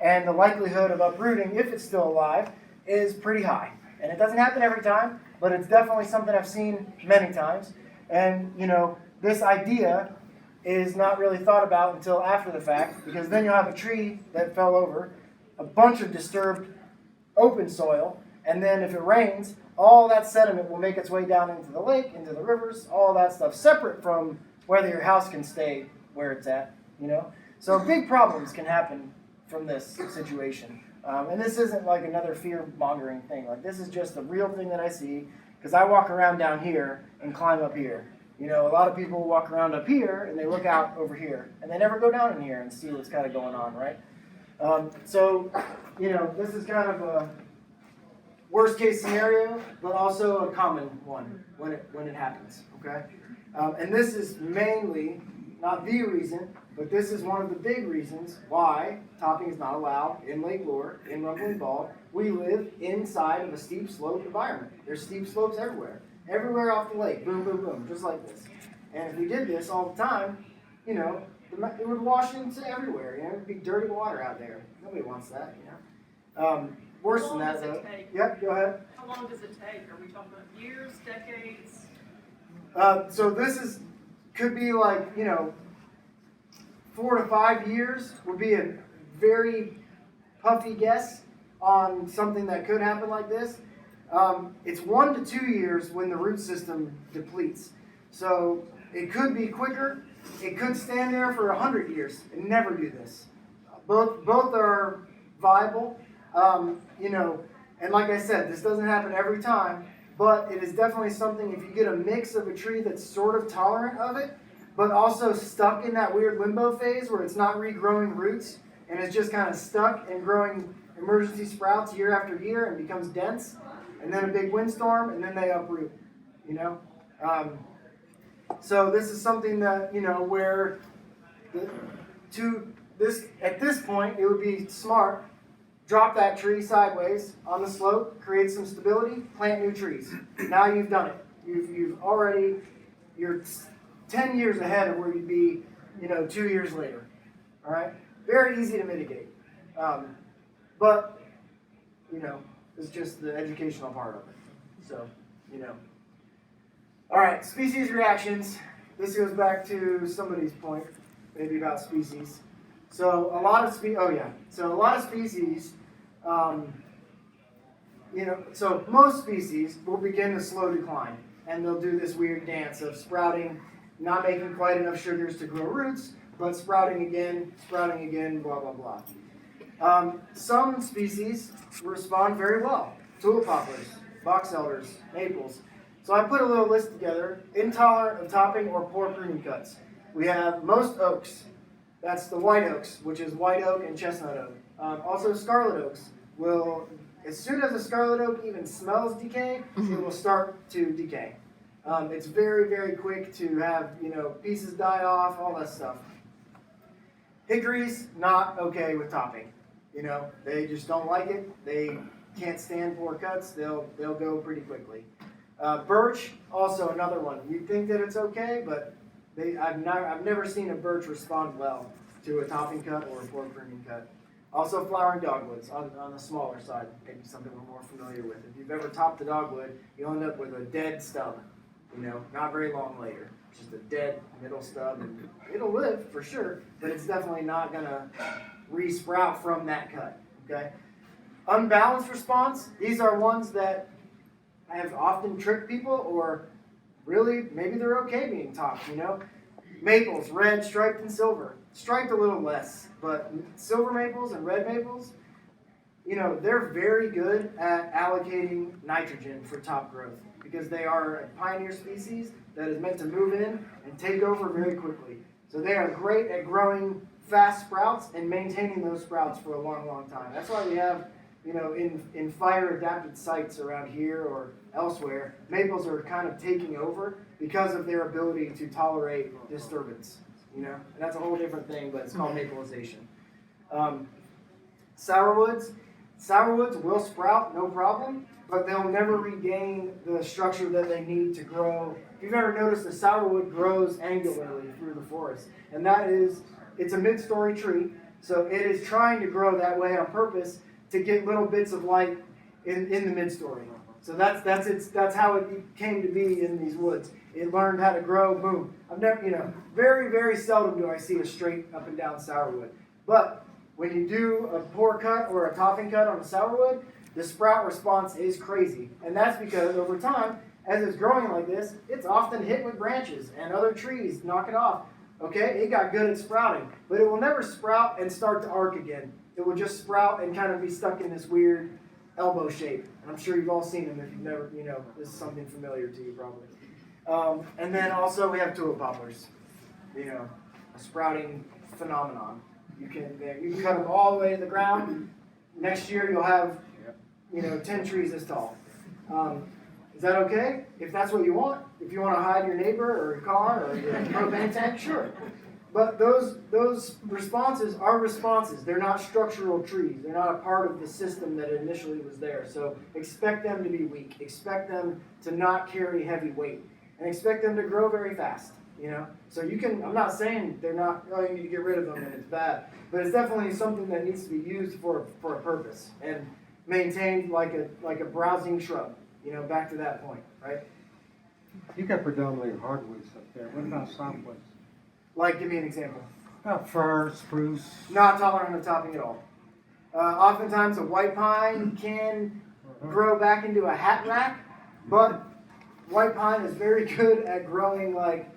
and the likelihood of uprooting, if it's still alive, is pretty high. And it doesn't happen every time, but it's definitely something I've seen many times. And, you know, this idea is not really thought about until after the fact, because then you'll have a tree that fell over, a bunch of disturbed open soil, and then if it rains, all that sediment will make its way down into the lake, into the rivers, all that stuff, separate from whether your house can stay where it's at, you know? So big problems can happen from this situation. And this isn't like another fear-mongering thing. Like, this is just a real thing that I see, because I walk around down here and climb up here. You know, a lot of people walk around up here and they look out over here, and they never go down in here and see what's kind of going on, right? So, you know, this is kind of a worst case scenario, but also a common one when it happens, okay? And this is mainly, not the reason, but this is one of the big reasons why topping is not allowed in Lake Lure, in Rumbling Bald. We live inside of a steep slope environment. There's steep slopes everywhere. Everywhere off the lake, boom, boom, boom, just like this. And if we did this all the time, you know, it would wash into everywhere, you know, it'd be dirty water out there. Nobody wants that, you know. Worse than that, though. Yep, go ahead. How long does it take? Are we talking about years, decades? So this could be like, you know, 4 to 5 years would be a very puffy guess on something that could happen like this. It's 1 to 2 years when the root system depletes. So it could be quicker. It could stand there for 100 years and never do this. Both are viable. You know, and like I said, this doesn't happen every time, but it is definitely something, if you get a mix of a tree that's sort of tolerant of it, but also stuck in that weird limbo phase where it's not regrowing roots and it's just kind of stuck and growing emergency sprouts year after year and becomes dense, and then a big windstorm, and then they uproot, you know? So this is something that, you know, where at this point, it would be smart, drop that tree sideways on the slope, create some stability, plant new trees. Now you've done it. You're 10 years ahead of where you'd be, you know, 2 years later. All right? Very easy to mitigate. But, you know, it's just the educational part of it. So, you know. All right, species reactions. This goes back to somebody's point, maybe about species. So a lot of species, you know, so most species will begin a slow decline, and they'll do this weird dance of sprouting, not making quite enough sugars to grow roots, but sprouting again, blah, blah, blah. Some species respond very well. Tulip poplars, box elders, maples. So I put a little list together, intolerant of topping or poor pruning cuts. We have most oaks. That's the white oaks, which is white oak and chestnut oak. Also, scarlet oaks will, as soon as a scarlet oak even smells decay, it will start to decay. It's very, very quick to have, pieces die off, all that stuff. Hickories, not okay with topping. They just don't like it. They can't stand poor cuts. They'll go pretty quickly. Birch, also another one. You'd think that it's okay, but I've never seen a birch respond well to a topping cut or a poor pruning cut. Also, flowering dogwoods on the smaller side, maybe something we're more familiar with. If you've ever topped a dogwood, you'll end up with a dead stub. Not very long later. Just a dead middle stub, and it'll live for sure, but it's definitely not gonna re-sprout from that cut. Okay. Unbalanced response. These are ones that have often tricked people, or really maybe they're okay being topped. Maples, red, striped, and silver. Striped a little less, but silver maples and red maples, they're very good at allocating nitrogen for top growth because they are a pioneer species that is meant to move in and take over very quickly. So they are great at growing fast sprouts and maintaining those sprouts for a long, long time. That's why we have, in fire-adapted sites around here or elsewhere, maples are kind of taking over because of their ability to tolerate disturbance. And that's a whole different thing, but it's called mapleization. Sourwoods will sprout, no problem, but they'll never regain the structure that they need to grow. If you've ever noticed, a sourwood grows angularly through the forest, and it's a mid-story tree, so it is trying to grow that way on purpose to get little bits of light in the mid-story. So that's how it came to be in these woods. It learned how to grow, boom. I've never, very, very seldom do I see a straight up and down sourwood. But when you do a poor cut or a topping cut on a sourwood, the sprout response is crazy. And that's because over time, as it's growing like this, it's often hit with branches and other trees knock it off. Okay, it got good at sprouting, but it will never sprout and start to arc again. It will just sprout and kind of be stuck in this weird elbow shape. And I'm sure you've all seen them if you've never, this is something familiar to you probably. And then also we have tulip poplars, a sprouting phenomenon. You can cut them all the way to the ground. Next year you'll have, 10 trees this tall. Is that okay? If that's what you want, if you want to hide your neighbor or your car or your propane tank, sure. But those responses are responses. They're not structural trees. They're not a part of the system that initially was there. So expect them to be weak. Expect them to not carry heavy weight. And expect them to grow very fast. So you can, I'm not saying they're not, you need to get rid of them and it's bad. But it's definitely something that needs to be used for a purpose and maintained like a browsing shrub. Back to that point, right? You got predominantly hardwoods up there. What about softwoods? Like, give me an example. Fir, spruce. Not tolerant of topping at all. Oftentimes a white pine can grow back into a hat rack, but white pine is very good at growing like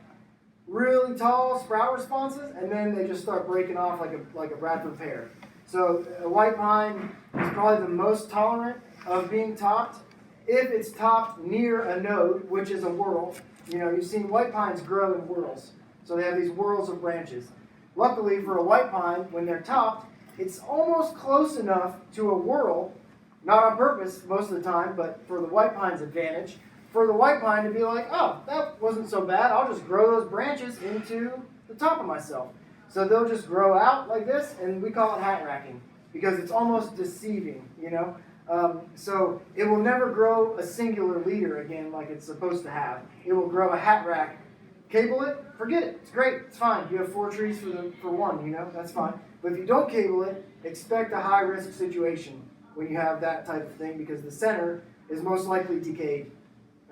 really tall sprout responses, and then they just start breaking off like a Bradford pear. So a white pine is probably the most tolerant of being topped if it's topped near a node, which is a whorl. You've seen white pines grow in whorls. So they have these whorls of branches. Luckily for a white pine, when they're topped, it's almost close enough to a whorl, not on purpose most of the time, but for the white pine's advantage, for the white pine to be like, oh, that wasn't so bad, I'll just grow those branches into the top of myself. So they'll just grow out like this, and we call it hat racking, because it's almost deceiving, So it will never grow a singular leader again like it's supposed to have. It will grow a hat rack. Cable it, forget it. It's great. It's fine. You have 4 trees for one, that's fine. But if you don't cable it, expect a high-risk situation when you have that type of thing because the center is most likely decayed,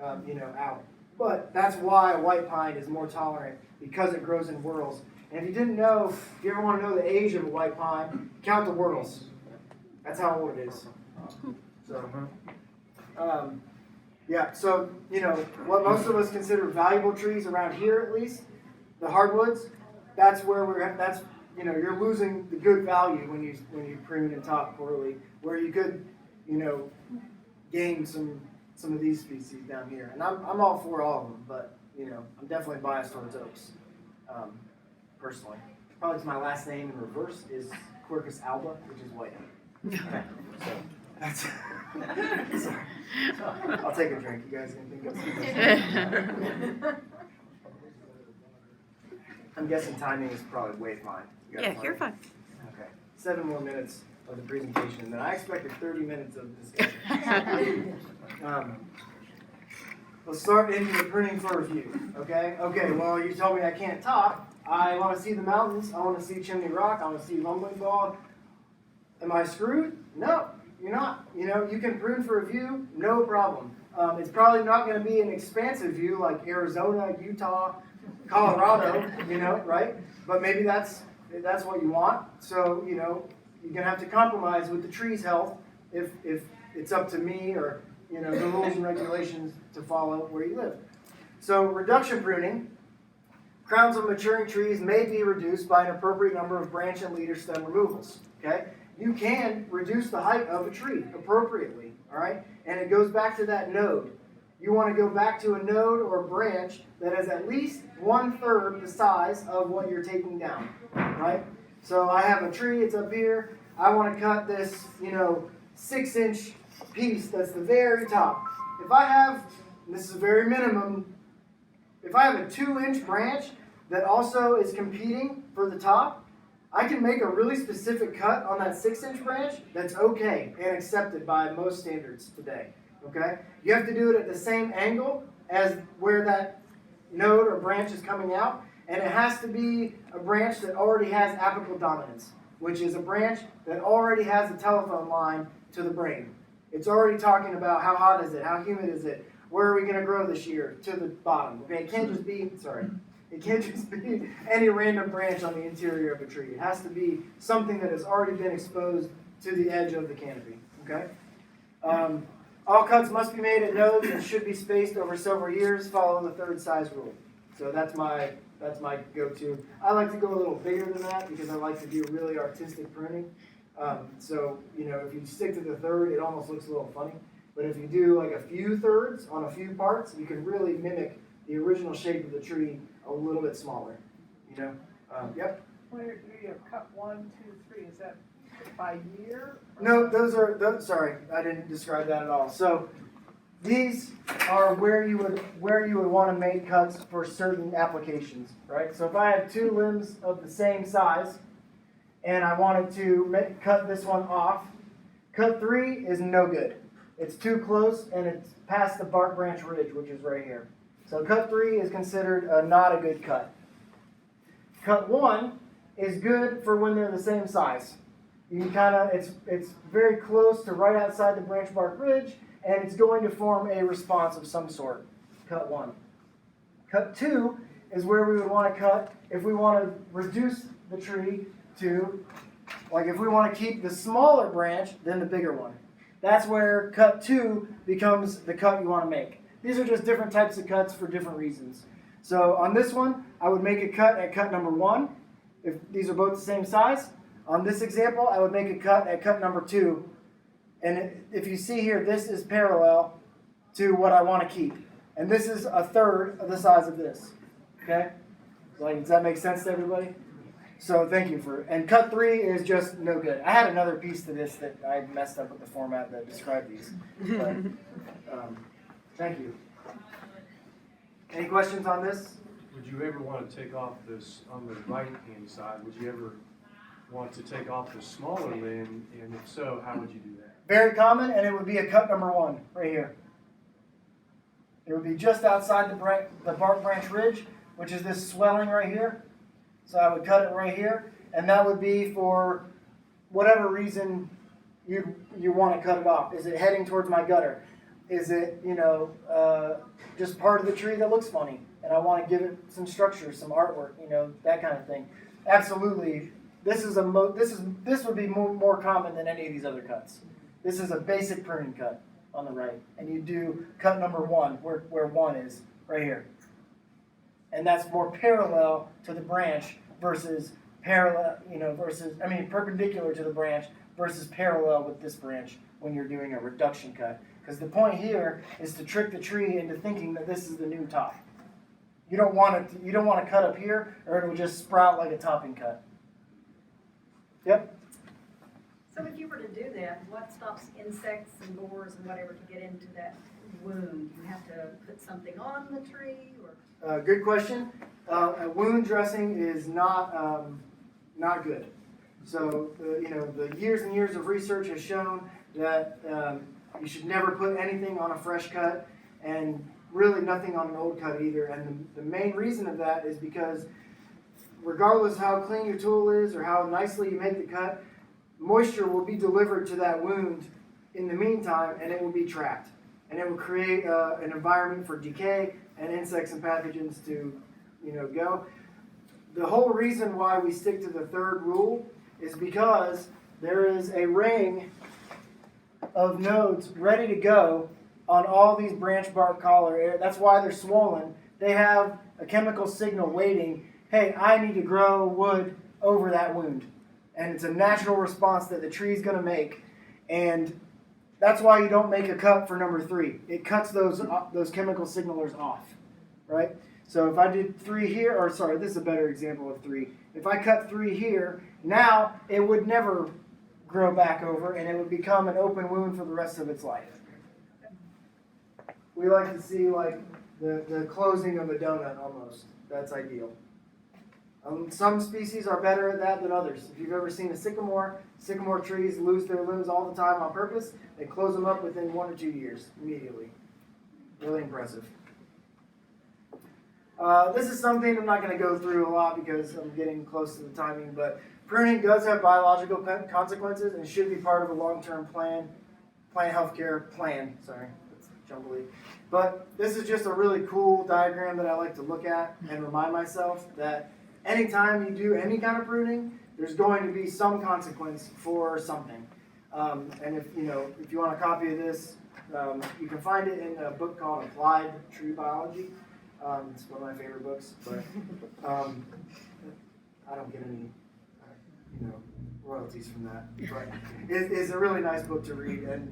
out. But that's why a white pine is more tolerant because it grows in whorls. And if you didn't know, if you ever want to know the age of a white pine, count the whorls. That's how old it is. So, what most of us consider valuable trees around here at least, the hardwoods, that's where you're losing the good value when you prune and top poorly, where you could, gain some of these species down here. And I'm all for all of them, but, I'm definitely biased towards oaks. personally. Probably 'cause my last name in reverse is Quercus alba, which is white. Okay, so that's sorry. I'll take a drink. You guys can think of something. I'm guessing timing is probably way fine. You guys Yeah, you're fine. Okay. 7 more minutes of the presentation, and then I expected 30 minutes of discussion. Let's start into the printing for review, okay? Okay, well, you told me I can't talk. I want to see the mountains. I want to see Chimney Rock. I want to see Lumbling Bog. Am I screwed? No, you're not. You know, you can prune for review, no problem. It's probably not going to be an expansive view like Arizona, Utah, Colorado, you know, right? But maybe that's what you want. So, you know, you're going to have to compromise with the tree's health if it's up to me or, you know, the rules and regulations to follow where you live. So reduction pruning, crowns of maturing trees may be reduced by an appropriate number of branch and leader stem removals, okay? You can reduce the height of a tree appropriately, all right? And it goes back to that node. You want to go back to a node or a branch that is at least 1/3 the size of what you're taking down, right? So I have a tree, it's up here. I want to cut this, you know, 6-inch piece that's the very top. If I have, this is very minimum, if I have a 2-inch branch that also is competing for the top, I can make a really specific cut on that 6-inch branch that's okay and accepted by most standards today, okay? You have to do it at the same angle as where that node or branch is coming out, and it has to be a branch that already has apical dominance, which is a branch that already has a telephone line to the brain. It's already talking about how hot is it, how humid is it, where are we going to grow this year, to the bottom. Okay, it can't just be, it can't just be any random branch on the interior of a tree. It has to be something that has already been exposed to the edge of the canopy. Okay. All cuts must be made at nodes and should be spaced over several years. Follow the 3rd size rule. So that's my go-to. I like to go a little bigger than that because I like to do really artistic pruning. So you know, if you stick to the 3rd, it almost looks a little funny. But if you do like a few thirds on a few parts, you can really mimic the original shape of the tree a little bit smaller. You know? Yep. Where you have cut 1, 2, 3, is that by year? No, those. Sorry, I didn't describe that at all. So these are where you would want to make cuts for certain applications, right? So if I have 2 limbs of the same size, and I wanted to cut this one off, cut 3 is no good. It's too close, and it's past the bark branch ridge, which is right here. So cut 3 is considered not a good cut. Cut 1 is good for when they're the same size. You can it's very close to right outside the branch bark ridge, and it's going to form a response of some sort. Cut 1. Cut 2 is where we would want to cut if we want to reduce the tree to, like if we want to keep the smaller branch than the bigger one. That's where cut 2 becomes the cut you want to make. These are just different types of cuts for different reasons. So on this one, I would make a cut at cut number 1, if these are both the same size. On this example, I would make a cut at cut number 2. And if you see here, this is parallel to what I want to keep. And this is a 1/3 of the size of this. Okay? Like, does that make sense to everybody? So thank you and cut 3 is just no good. I had another piece to this that I messed up with the format that described these. But, thank you. Any questions on this? Would you ever want to take off this on the right-hand side? Would you ever want to take off the smaller limb? And if so, how would you do that? Very common, and it would be a cut number 1 right here. It would be just outside the bark branch ridge, which is this swelling right here. So I would cut it right here, and that would be for whatever reason you want to cut it off. Is it heading towards my gutter? Is it, you know, just part of the tree that looks funny, and I want to give it some structure, some artwork, you know, that kind of thing. Absolutely, this would be more common than any of these other cuts. This is a basic pruning cut on the right, and you do cut number 1 where 1 is right here. And that's more parallel to the branch versus perpendicular to the branch versus parallel with this branch when you're doing a reduction cut. Because the point here is to trick the tree into thinking that this is the new top. You don't want to cut up here, or it will just sprout like a topping cut. Yep. So if you were to do that, what stops insects and borers and whatever to get into that wound? You have to put something on the tree, or? Good question. A wound dressing is not good. So the years and years of research has shown that you should never put anything on a fresh cut, and really nothing on an old cut either. And the main reason of that is because regardless how clean your tool is or how nicely you make the cut, moisture will be delivered to that wound in the meantime, and it will be trapped. And it will create an environment for decay and insects and pathogens to go. The whole reason why we stick to the third rule is because there is a ring of nodes ready to go on all these branch bark collar. That's why they're swollen. They have a chemical signal waiting. Hey, I need to grow wood over that wound. And it's a natural response that the tree's going to make. And that's why you don't make a cut for number 3. It cuts those chemical signalers off, right? So if I did 3 here, or sorry, this is a better example of 3. If I cut 3 here, now it would never grow back over, and it would become an open wound for the rest of its life. We like to see like the closing of a donut almost. That's ideal. Some species are better at that than others. If you've ever seen a sycamore trees lose their limbs all the time on purpose. They close them up within 1 or 2 years, immediately. Really impressive. This is something I'm not going to go through a lot because I'm getting close to the timing, but pruning does have biological consequences and should be part of a long-term plant healthcare plan. Sorry, that's jumbly. But this is just a really cool diagram that I like to look at and remind myself that anytime you do any kind of pruning, there's going to be some consequence for something. And if you want a copy of this, you can find it in a book called Applied Tree Biology. It's one of my favorite books, but I don't get any royalties from that. But it's a really nice book to read. And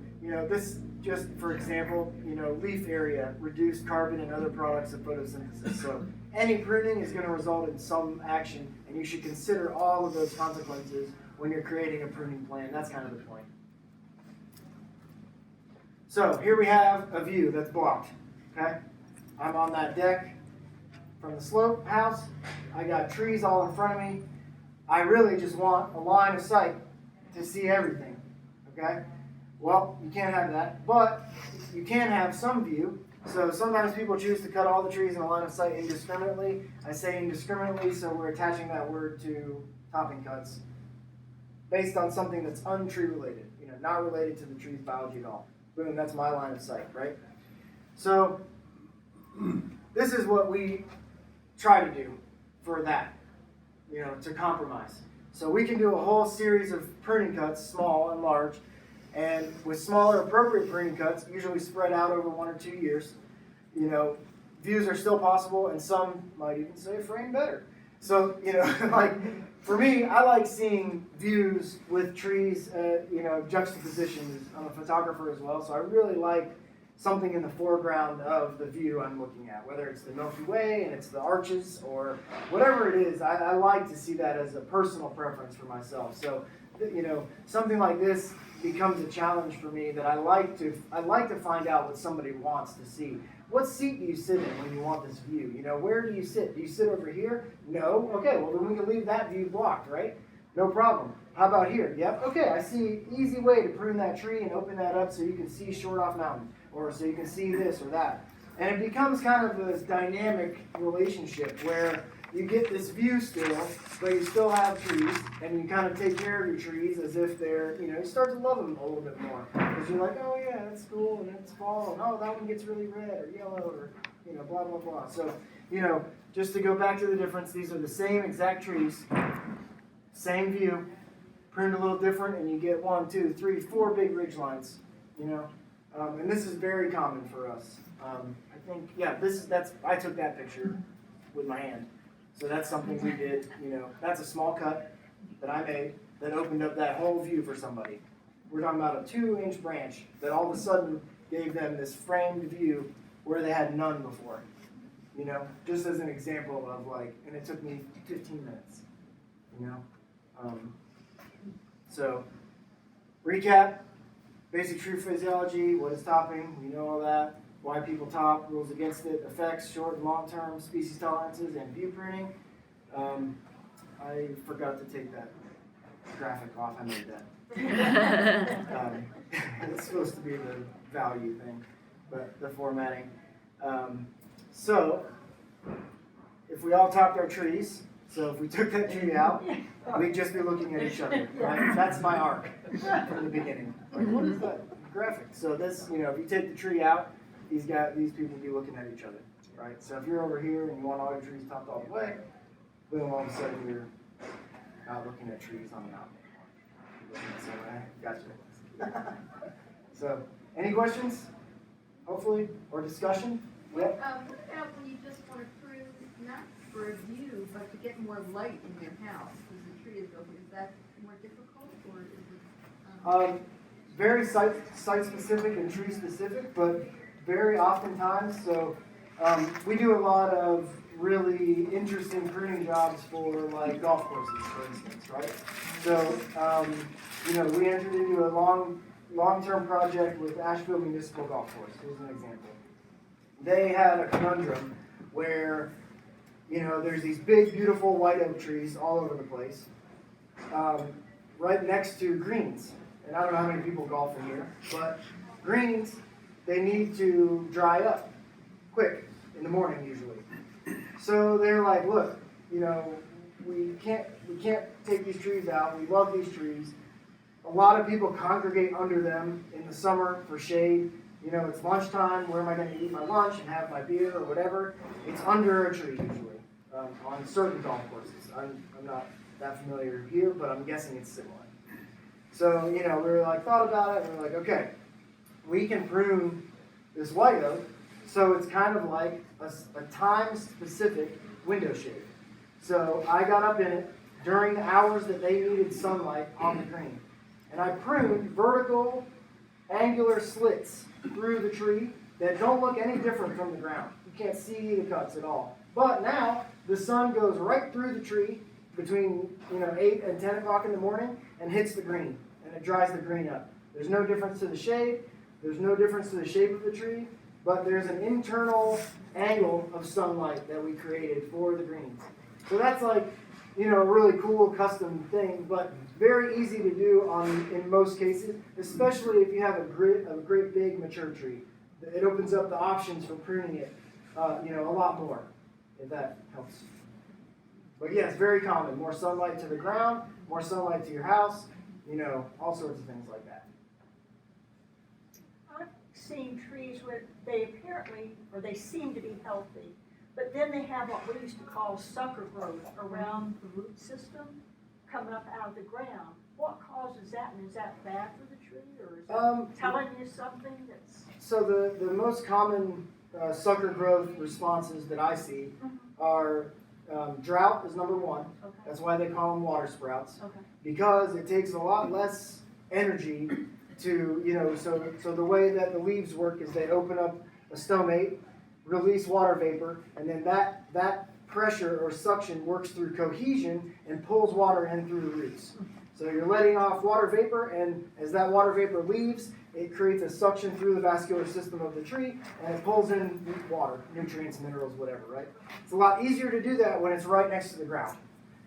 this just for example, leaf area, reduced carbon and other products of photosynthesis. So any pruning is going to result in some action, and you should consider all of those consequences when you're creating a pruning plan. That's kind of the point. So here we have a view that's blocked. Okay, I'm on that deck from the slope house. I got trees all in front of me. I really just want a line of sight to see everything. Okay, well, you can't have that, but you can have some view. So sometimes people choose to cut all the trees in a line of sight indiscriminately. I say indiscriminately, so we're attaching that word to topping cuts based on something that's untree related, not related to the tree's biology at all. Boom, that's my line of sight, right? So this is what we try to do for that, to compromise. So we can do a whole series of pruning cuts, small and large, and with smaller appropriate pruning cuts, usually spread out over 1 or 2 years, views are still possible, and some might even say frame better. So, like for me, I like seeing views with trees, juxtapositions. I'm a photographer as well, so I really like something in the foreground of the view I'm looking at, whether it's the Milky Way and it's the arches or whatever it is. I like to see that as a personal preference for myself. So, something like this becomes a challenge for me that I like to find out what somebody wants to see. What seat do you sit in when you want this view? Where do you sit? Do you sit over here? No? Okay, well then we can leave that view blocked, right? No problem. How about here? Yep, okay, I see an easy way to prune that tree and open that up so you can see Short Off Mountain, or so you can see this or that. And it becomes kind of this dynamic relationship where you get this view still, but you still have trees, and you kind of take care of your trees as if they're, you start to love them a little bit more. Because you're like, oh yeah, that's cool, and it's fall, and oh, that one gets really red or yellow, or, blah, blah, blah. So, just to go back to the difference, these are the same exact trees, same view, pruned a little different, and you get 1, 2, 3, 4 big ridge lines, and this is very common for us. I think, yeah, I took that picture with my hand. So that's something we did, that's a small cut that I made that opened up that whole view for somebody. We're talking about a 2-inch branch that all of a sudden gave them this framed view where they had none before. you know, just as an example of like, and it took me 15 minutes, you know. So, recap, basic tree physiology, what is topping, we know all that, why people top, rules against it, effects, short and long term, species tolerances, and view pruning. I forgot to take that graphic off, I made that. It's supposed to be the value thing, but the formatting. So, if we all topped our trees, so if we took that tree out, we'd just be looking at each other, right? That's my arc from the beginning. Like, what is that graphic? So this, you know, if you take the tree out, these people be looking at each other, right? So if you're over here and you want all your trees topped all the way, boom, all of a sudden you're out looking at trees on the mountain. So I gotcha. So, any questions? Hopefully, or discussion? Yep. What about when you just want to prune, not for a view, but to get more light in your house, because the tree is open, is that more difficult, or is it? Very site specific and tree specific, but very oftentimes, so we do a lot of really interesting pruning jobs for like golf courses, for instance, right? So, you know, we entered into a long-term project with Asheville Municipal Golf Course. Here's an example. They had a conundrum where, you know, there's these big, beautiful white oak trees all over the place, right next to greens. And I don't know how many people golf in here, but greens, they need to dry up quick in the morning usually. So they're like, look, you know, we can't take these trees out. We love these trees. A lot of people congregate under them in the summer for shade. You know, it's lunchtime. Where am I going to eat my lunch and have my beer or whatever? It's under a tree usually on certain golf courses. I'm not that familiar here, but I'm guessing it's similar. So, you know, we were like, thought about it, and we're like, okay, we can prune this white oak, so it's kind of like a time-specific window shade. So I got up in it during the hours that they needed sunlight on the green. And I pruned vertical, angular slits through the tree that don't look any different from the ground. You can't see the cuts at all. But now, the sun goes right through the tree between 8 and 10 o'clock in the morning and hits the green. And it dries the green up. There's no difference to the shade. There's no difference to the shape of the tree. But there's an internal angle of sunlight that we created for the greens. So that's like, a really cool custom thing, but very easy to do in most cases, especially if you have a great big mature tree. It opens up the options for pruning it, a lot more, if that helps. But yeah, it's very common. More sunlight to the ground, more sunlight to your house, all sorts of things like that. I've seen trees where they seem to be healthy, but then they have what we used to call sucker growth around the root system coming up out of the ground. What causes that, and is that bad for the tree, or is it telling you something that's... So the most common sucker growth responses that I see are drought is number one. Okay. That's why they call them water sprouts. Okay. Because it takes a lot less energy to, so the way that the leaves work is they open up a stomate, release water vapor, and then that pressure or suction works through cohesion and pulls water in through the roots. So you're letting off water vapor, and as that water vapor leaves, it creates a suction through the vascular system of the tree, and it pulls in water, nutrients, minerals, whatever, right? It's a lot easier to do that when it's right next to the ground.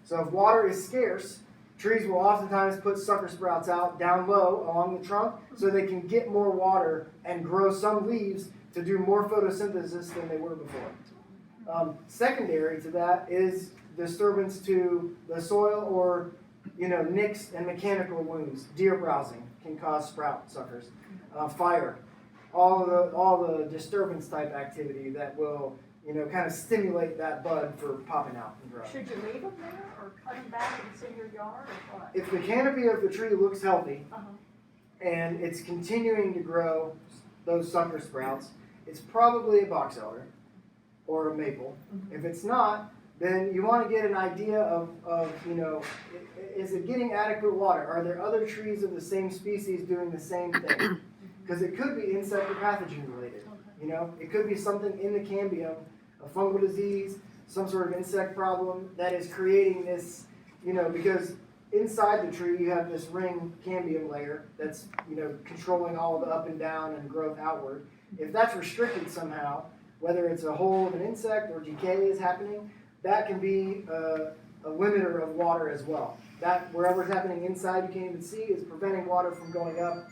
So if water is scarce, trees will oftentimes put sucker sprouts out down low along the trunk so they can get more water and grow some leaves to do more photosynthesis than they were before. Secondary to that is disturbance to the soil or nicks and mechanical wounds. Deer browsing can cause sprout suckers. Fire, all the disturbance type activity that will kind of stimulate that bud for popping out and growing. Should you leave them there, or cut them back and it's in your yard, or what? If the canopy of the tree looks healthy and it's continuing to grow those sucker sprouts, it's probably a box elder or a maple. If it's not, then you want to get an idea of is it getting adequate water? Are there other trees of the same species doing the same thing? Because it could be insect or pathogen related. It could be something in the cambium a fungal disease, some sort of insect problem that is creating this, because inside the tree you have this ring cambium layer that's, controlling all the up and down and growth outward. If that's restricted somehow, whether it's a hole of an insect or decay is happening, that can be a limiter of water as well. That wherever it's happening inside you can't even see is preventing water from going up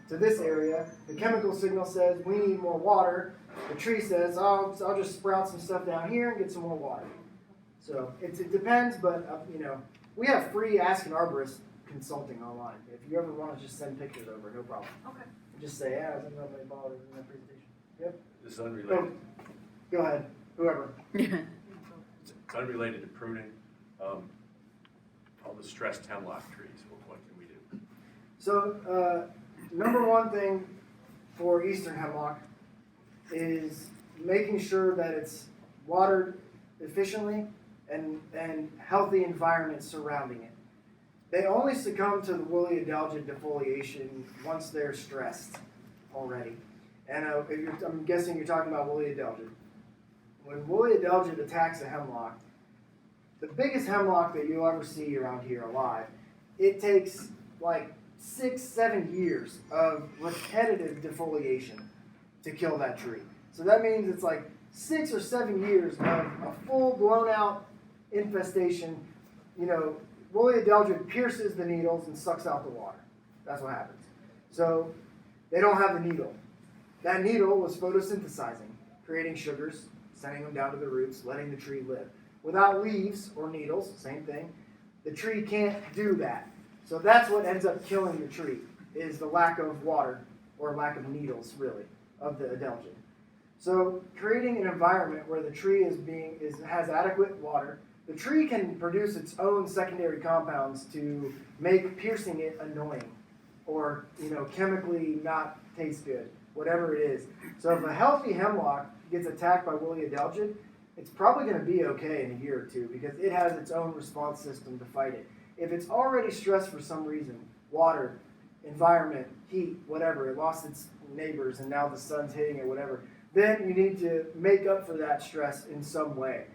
to this area. The chemical signal says we need more water. The tree says, oh, I'll just sprout some stuff down here and get some more water. So it depends, but we have free Ask an Arborist consulting online. If you ever want to just send pictures over, no problem. Okay. Just say, yeah, I was in my ball in that presentation. Yep. This is unrelated, Go ahead, whoever. it's unrelated to pruning. All the stressed hemlock trees, what can we do? So, number one thing for eastern hemlock is making sure that it's watered efficiently and healthy environment surrounding it. They only succumb to the woolly adelgid defoliation once they're stressed already. And I'm guessing you're talking about woolly adelgid. When woolly adelgid attacks a hemlock, the biggest hemlock that you'll ever see around here alive, it takes like 6-7 years of repetitive defoliation to kill that tree. So that means it's like 6 or 7 years of a full blown out infestation. Woolly adelgid pierces the needles and sucks out the water. That's what happens. So they don't have the needle. That needle was photosynthesizing, creating sugars, sending them down to the roots, letting the tree live. Without leaves or needles, same thing, the tree can't do that. So that's what ends up killing your tree, is the lack of water, or lack of needles, really, of the adelgid. So creating an environment where the tree has adequate water, the tree can produce its own secondary compounds to make piercing it annoying, or chemically not taste good, whatever it is. So if a healthy hemlock gets attacked by woolly adelgid, it's probably going to be okay in a year or two because it has its own response system to fight it. If it's already stressed for some reason, water, environment, heat, whatever, it lost its neighbors and now the sun's hitting it, whatever, then you need to make up for that stress in some way.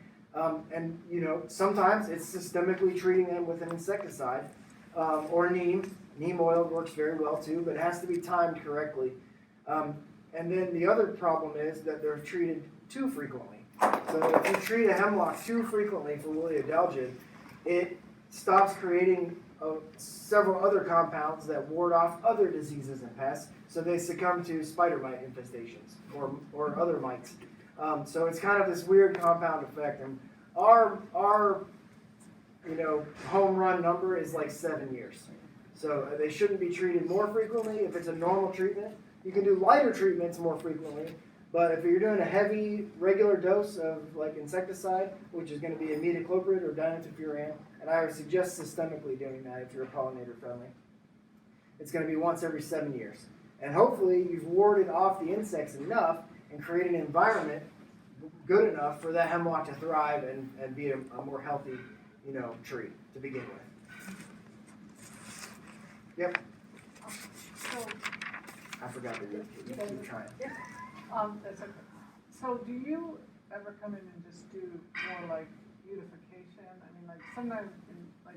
Sometimes it's systemically treating them with an insecticide or neem. Neem oil works very well too, but it has to be timed correctly. And then the other problem is that they're treated too frequently. So if you treat a hemlock too frequently for woolly adelgid, it stops creating several other compounds that ward off other diseases and pests, so they succumb to spider mite infestations or other mites. So it's kind of this weird compound effect. And our home run number is like 7 years. So they shouldn't be treated more frequently if it's a normal treatment. You can do lighter treatments more frequently, but if you're doing a heavy, regular dose of like insecticide, which is going to be imidacloprid or dimethyl-furan, and I would suggest systemically doing that if you're a pollinator friendly, it's going to be once every 7 years. And hopefully you've warded off the insects enough and created an environment good enough for that hemlock to thrive and be a more healthy, tree to begin with. Yep. So, I forgot to keep trying. that's okay. So do you ever come in and just do more like beautification? I mean, like sometimes,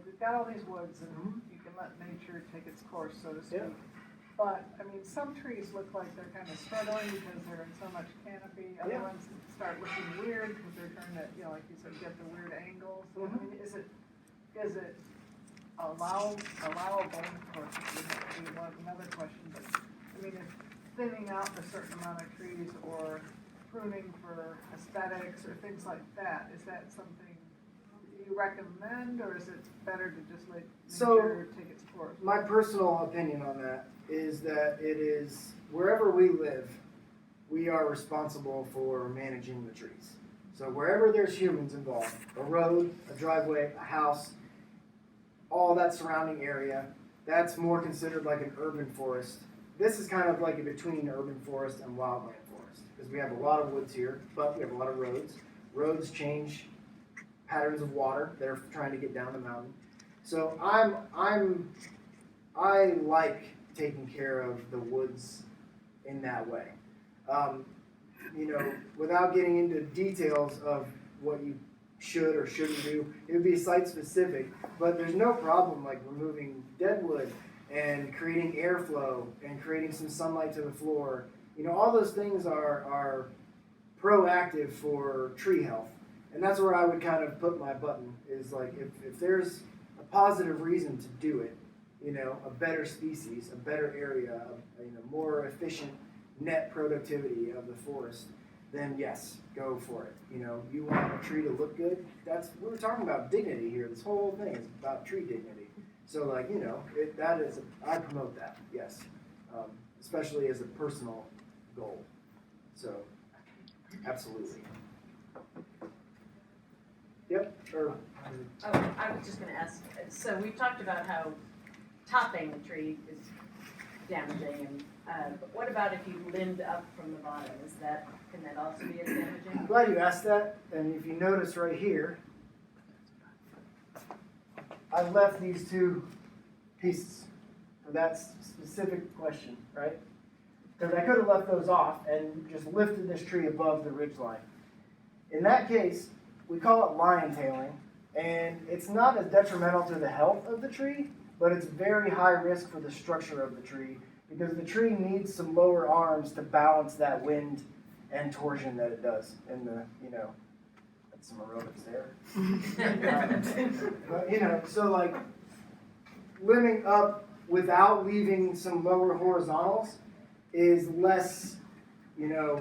we've got all these woods and you can let nature take its course, so to speak. Yeah. But, I mean, some trees look like they're kind of struggling because they're in so much canopy. Other ones start looking weird because they're trying to, like you said, get the weird angles. So, I mean, is it allowable, of course, we want another question, but, I mean, if thinning out a certain amount of trees or pruning for aesthetics or things like that, is that something you recommend, or is it better to just let nature take its course? My personal opinion on that is that it is, wherever we live, we are responsible for managing the trees. So wherever there's humans involved, a road, a driveway, a house, all that surrounding area, that's more considered like an urban forest. This is kind of like in between urban forest and wildland forest, because we have a lot of woods here, but we have a lot of roads. Roads change patterns of water that are trying to get down the mountain. So I like taking care of the woods in that way. without getting into details of what you should or shouldn't do, it would be site specific. But there's no problem like removing dead wood and creating airflow and creating some sunlight to the floor. All those things are proactive for tree health. And that's where I would kind of put my button, is like if there's a positive reason to do it, a better species, a better area, more efficient net productivity of the forest, then yes, go for it. You want a tree to look good. We were talking about dignity here. This whole thing is about tree dignity. So I promote that, yes, especially as a personal goal. So, absolutely. Yep, or, Oh, I was just gonna ask, so we've talked about how topping the tree is damaging, but what about if you limbed up from the bottom? Can that also be as damaging? I'm glad you asked that. And if you notice right here, I left these two pieces for that specific question, right? Because I could have left those off and just lifted this tree above the ridge line. In that case, we call it lion tailing, and it's not as detrimental to the health of the tree, but it's very high risk for the structure of the tree because the tree needs some lower arms to balance that wind and torsion that it does. And that's some aerobics there. But, so like limbing up without leaving some lower horizontals is less,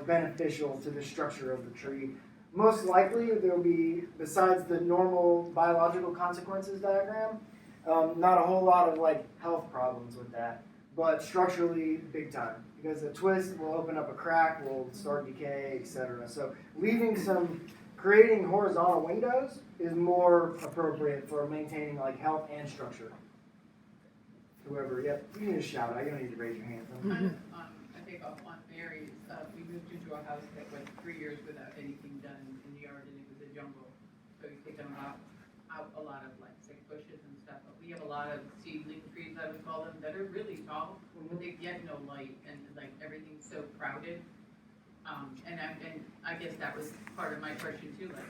beneficial to the structure of the tree. Most likely there'll be, besides the normal biological consequences diagram, not a whole lot of like health problems with that, but structurally big time because a twist will open up a crack, will start decay, etc. So creating horizontal windows is more appropriate for maintaining like health and structure. Whoever, yep, you can just shout it. You don't need to raise your hand. I think up on Mary's, we moved into a house that went 3 years without anything done in the yard, and it was a jungle. So we picked them out a lot of like thick bushes and stuff. But we have a lot of seedling trees, I would call them, that are really tall, but they get no light, and like everything's so crowded. And I guess that was part of my question too. Like,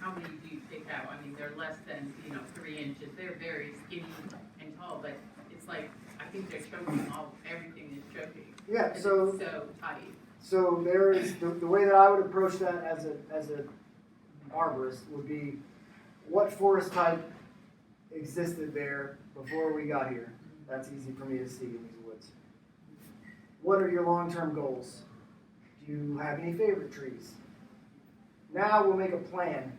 how many do you take out? I mean, they're less than 3 inches. They're very skinny and tall, but it's like I think they're choking everything is choking. Yeah, so it's so tight. So there is the way that I would approach that as a arborist would be, what forest type existed there before we got here? That's easy for me to see in these woods. What are your long-term goals? Do you have any favorite trees? Now we'll make a plan,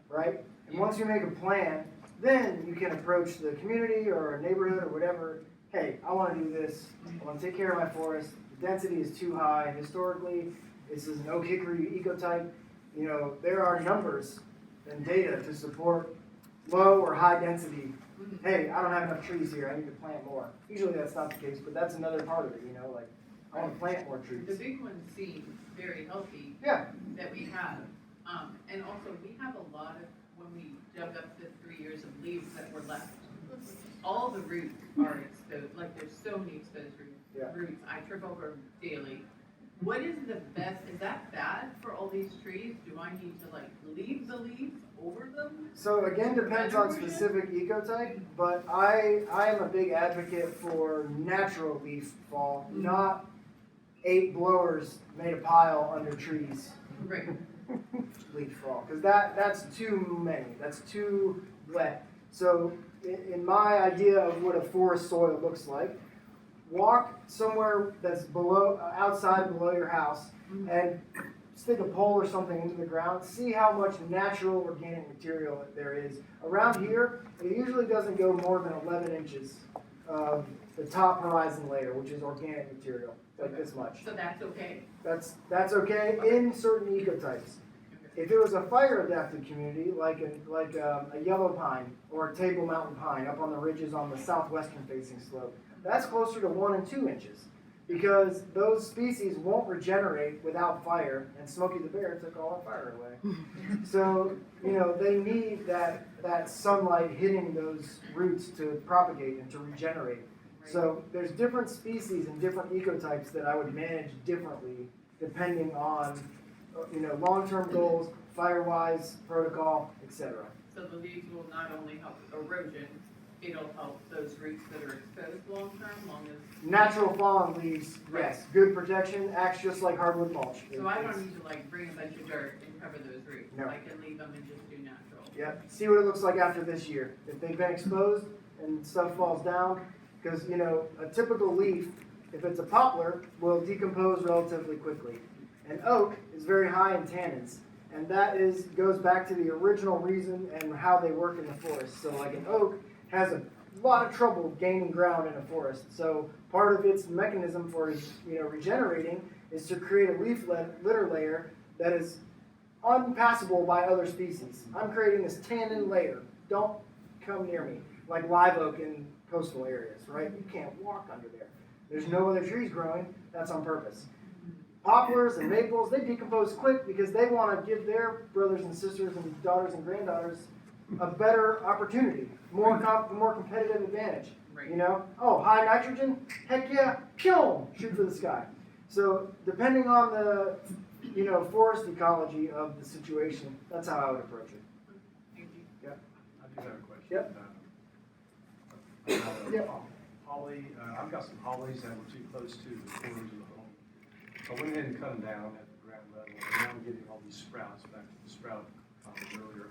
right? And once you make a plan, then you can approach the community or a neighborhood or whatever. Hey, I want to do this. I want to take care of my forest. The density is too high. Historically, this is an oak hickory ecotype. There are numbers and data to support low or high density. Hey, I don't have enough trees here. I need to plant more. Usually that's not the case, but that's another part of it. Like I want to plant more trees. The big ones seem very healthy. Yeah. That we have, and also we have a lot of when we dug up the 3 years of leaves that were left. All the roots are exposed. Like there's so many exposed roots. I trip over daily. What is the best? Is that bad for all these trees? Do I need to like leave the leaves over them? So again, depends on specific ecotype, but I am a big advocate for natural leaf fall, not 8 blowers made a pile under trees. Right. Leaf fall, because that's too many. That's too wet. So in my idea of what a forest soil looks like, walk somewhere that's outside below your house, and stick a pole or something into the ground. See how much natural organic material there is. Around here, it usually doesn't go more than 11 inches of the top horizon layer, which is organic material, like this much. So that's okay? That's okay in certain ecotypes. If it was a fire-adapted community, like a yellow pine or a table mountain pine up on the ridges on the southwestern facing slope, that's closer to 1 and 2 inches, because those species won't regenerate without fire, and Smokey the Bear took all our fire away. So, they need that sunlight hitting those roots to propagate and to regenerate. So there's different species and different ecotypes that I would manage differently depending on, long-term goals, fire-wise, protocol, etc. So the leaves will not only help erosion, it'll help those roots that are exposed long-term, long as. Natural fallen leaves, yes, good protection, acts just like hardwood mulch. So I don't need to like bring a bunch of dirt and cover those roots. No. I can leave them and just do natural. Yep, see what it looks like after this year. If they've been exposed and stuff falls down, because, a typical leaf, if it's a poplar, will decompose relatively quickly. An oak is very high in tannins, and that goes back to the original reason and how they work in the forest. So like an oak has a lot of trouble gaining ground in a forest. So part of its mechanism for, regenerating is to create a leaf litter layer that is unpassable by other species. I'm creating this tannin layer. Don't come near me. Like live oak in coastal areas, right? You can't walk under there. There's no other trees growing. That's on purpose. Poplars and maples, they decompose quick because they want to give their brothers and sisters and daughters and granddaughters a better opportunity, more competitive advantage. Right. Oh, high nitrogen? Heck yeah, pew! Shoot for the sky. So depending on the, forest ecology of the situation, that's how I would approach it. Thank you. Yep. I do have a question. Yep. Yep. Holly, I've got some hollies that were too close to the corners of the home. So I went ahead and cut them down at the ground level, and now I'm getting all these sprouts, back to the sprout earlier.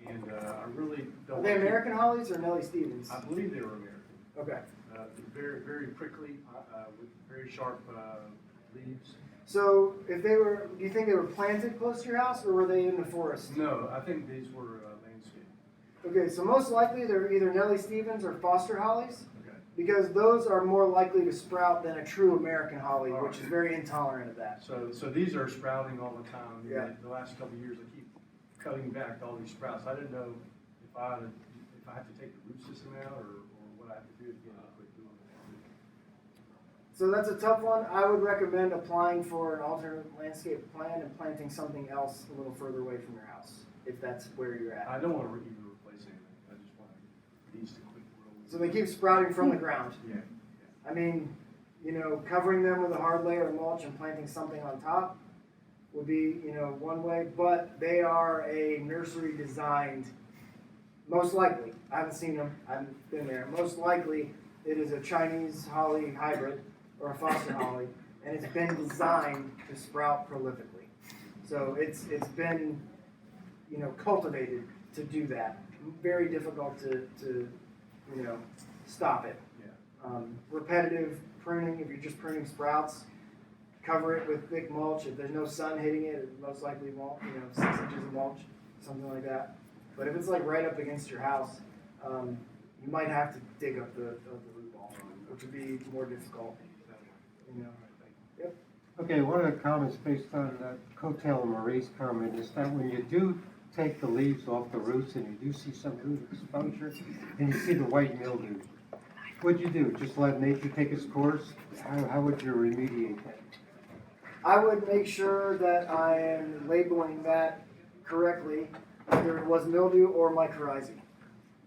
And I really don't. Are they American hollies or Nellie Stevens? I believe they were American. Okay. Very, very prickly, with very sharp leaves. So if they were, do you think they were planted close to your house or were they in the forest? No, I think these were landscape. Okay, so most likely they're either Nellie Stevens or Foster hollies Okay. because those are more likely to sprout than a true American holly, All which right. is very intolerant of that. So these are sprouting all the time. Yeah. The last couple of years, I keep cutting back all these sprouts. I didn't know if I had to take the root system out or what I have to do to quit doing that. So that's a tough one. I would recommend applying for an alternate landscape plan and planting something else a little further away from your house, if that's where you're at. I don't want to even replace anything. I just want these to quit growing. So they keep sprouting from the ground. Yeah. I mean, covering them with a hard layer of mulch and planting something on top would be, one way, but they are a nursery designed, most likely, I haven't seen them, I haven't been there, most likely it is a Chinese holly hybrid or a foster holly, and it's been designed to sprout prolifically. So it's been, cultivated to do that. Very difficult to stop it. Yeah. Repetitive pruning, if you're just pruning sprouts, cover it with thick mulch. If there's no sun hitting it, it most likely won't, 6 inches of mulch, something like that. But if it's like right up against your house, you might have to dig up the root ball, which would be more difficult. Yep. Okay, one of the comments based on Cotel and Marie's comment is that when you do take the leaves off the roots and you do see some root exposure and you see the white mildew, what'd you do? Just let nature take its course? How would you remediate that? I would make sure that I am labeling that correctly, whether it was mildew or mycorrhizae.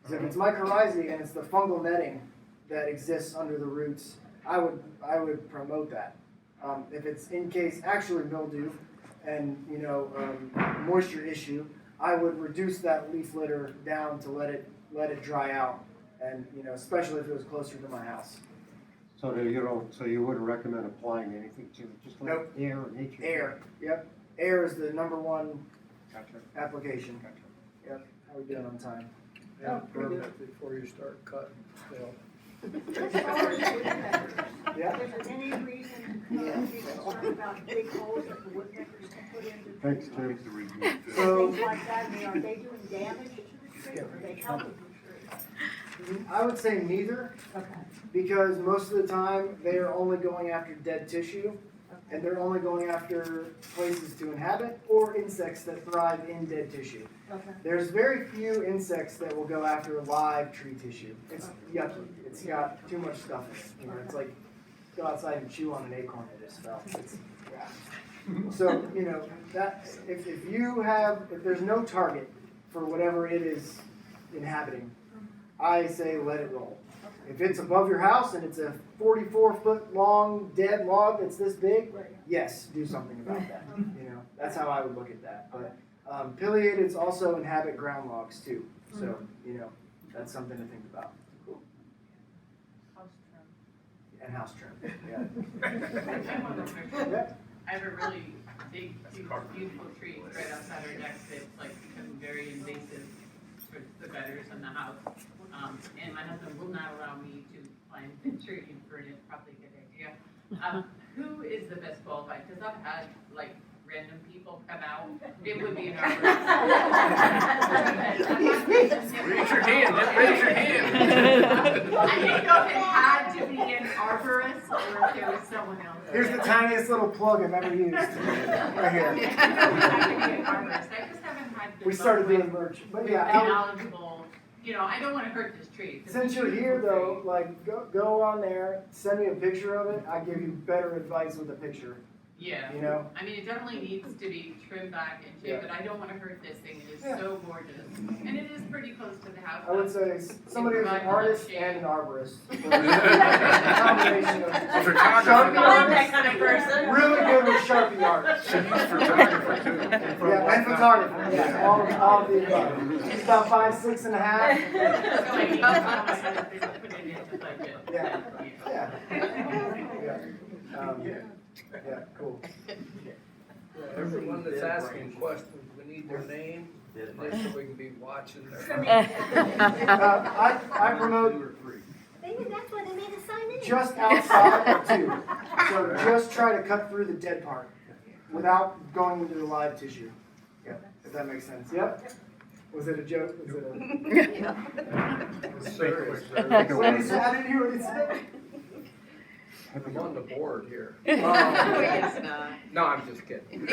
Because if it's mycorrhizae and it's the fungal netting that exists under the roots, I would promote that. If it's in case actually mildew and moisture issue, I would reduce that leaf litter down to let it dry out, and especially if it was closer to my house. So that you wouldn't recommend applying anything to it, just let Nope. air or nature. Air, yep. Air is the number one Gotcha. application. Yep. How we doing on time? Yeah, burn it before you start cutting, still. As far as woodpeckers, Yeah. is there any reason to be concerned about big holes that the woodpeckers can put into the Thanks, tree? Terry. So Things like that, are they doing damage to the tree or are they helping the tree? I would say neither, Okay. because most of the time they are only going after dead tissue, and they're only going after places to inhabit or insects that thrive in dead tissue. Okay. There's very few insects that will go after live tree tissue. It's yucky. It's got too much stuff in it. It's like go outside and chew on an acorn that just fell. It's, yeah. So that if there's no target for whatever it is inhabiting, I say let it roll. If it's above your house and it's a 44-foot long dead log that's this big, yes, do something about that. You know, that's how I would look at that. But pileateds also inhabit ground logs too, so you know that's something to think about. Cool. House trim. And house trim. Yeah. I have a really big, beautiful tree right outside our deck that's like becoming very invasive for the gutters in the house. And my husband will not allow me to climb the tree and burn it, probably a good idea. Who is the best qualified? Because I've had like random people come out. It would be an arborist. Raise your hand, raise your hand. I didn't know if it had to be an arborist or if there was someone else. Here's the tiniest little plug I've ever used. Right here. I just haven't had the We started luck doing merch, but with yeah. the knowledgeable, you know, I don't want to hurt this tree. 'cause Since it's you're here beautiful though, like go on there, send me a picture of it. I give you better advice with a picture. tree. Yeah. You know. I mean, it definitely needs to be trimmed back and Yeah. but I don't want to hurt this thing. It is Yeah. so gorgeous. And it is pretty close to the house. I would say somebody who's an Provide artist shade. and an arborist. A Combination of photographer. I like that kind of person. really good with Sharpie art. She's photographer too. Yeah, and photographer. Yeah, all of the above. He's about 5'6" and a half. So like, you know, I had to put it in the budget. Yeah. Yeah. Yeah, cool. Everyone that's asking questions, we need their name, just so we can be watching their. I promote Maybe that's why they made us sign in. just outside too. So just try to cut through the dead part without going into the live tissue. Yeah, if that makes sense. Yep. Was it a joke? Was it a... Serious. What did he say? I didn't hear what he said. I'm on the board here. No, he is not. No, I'm just kidding.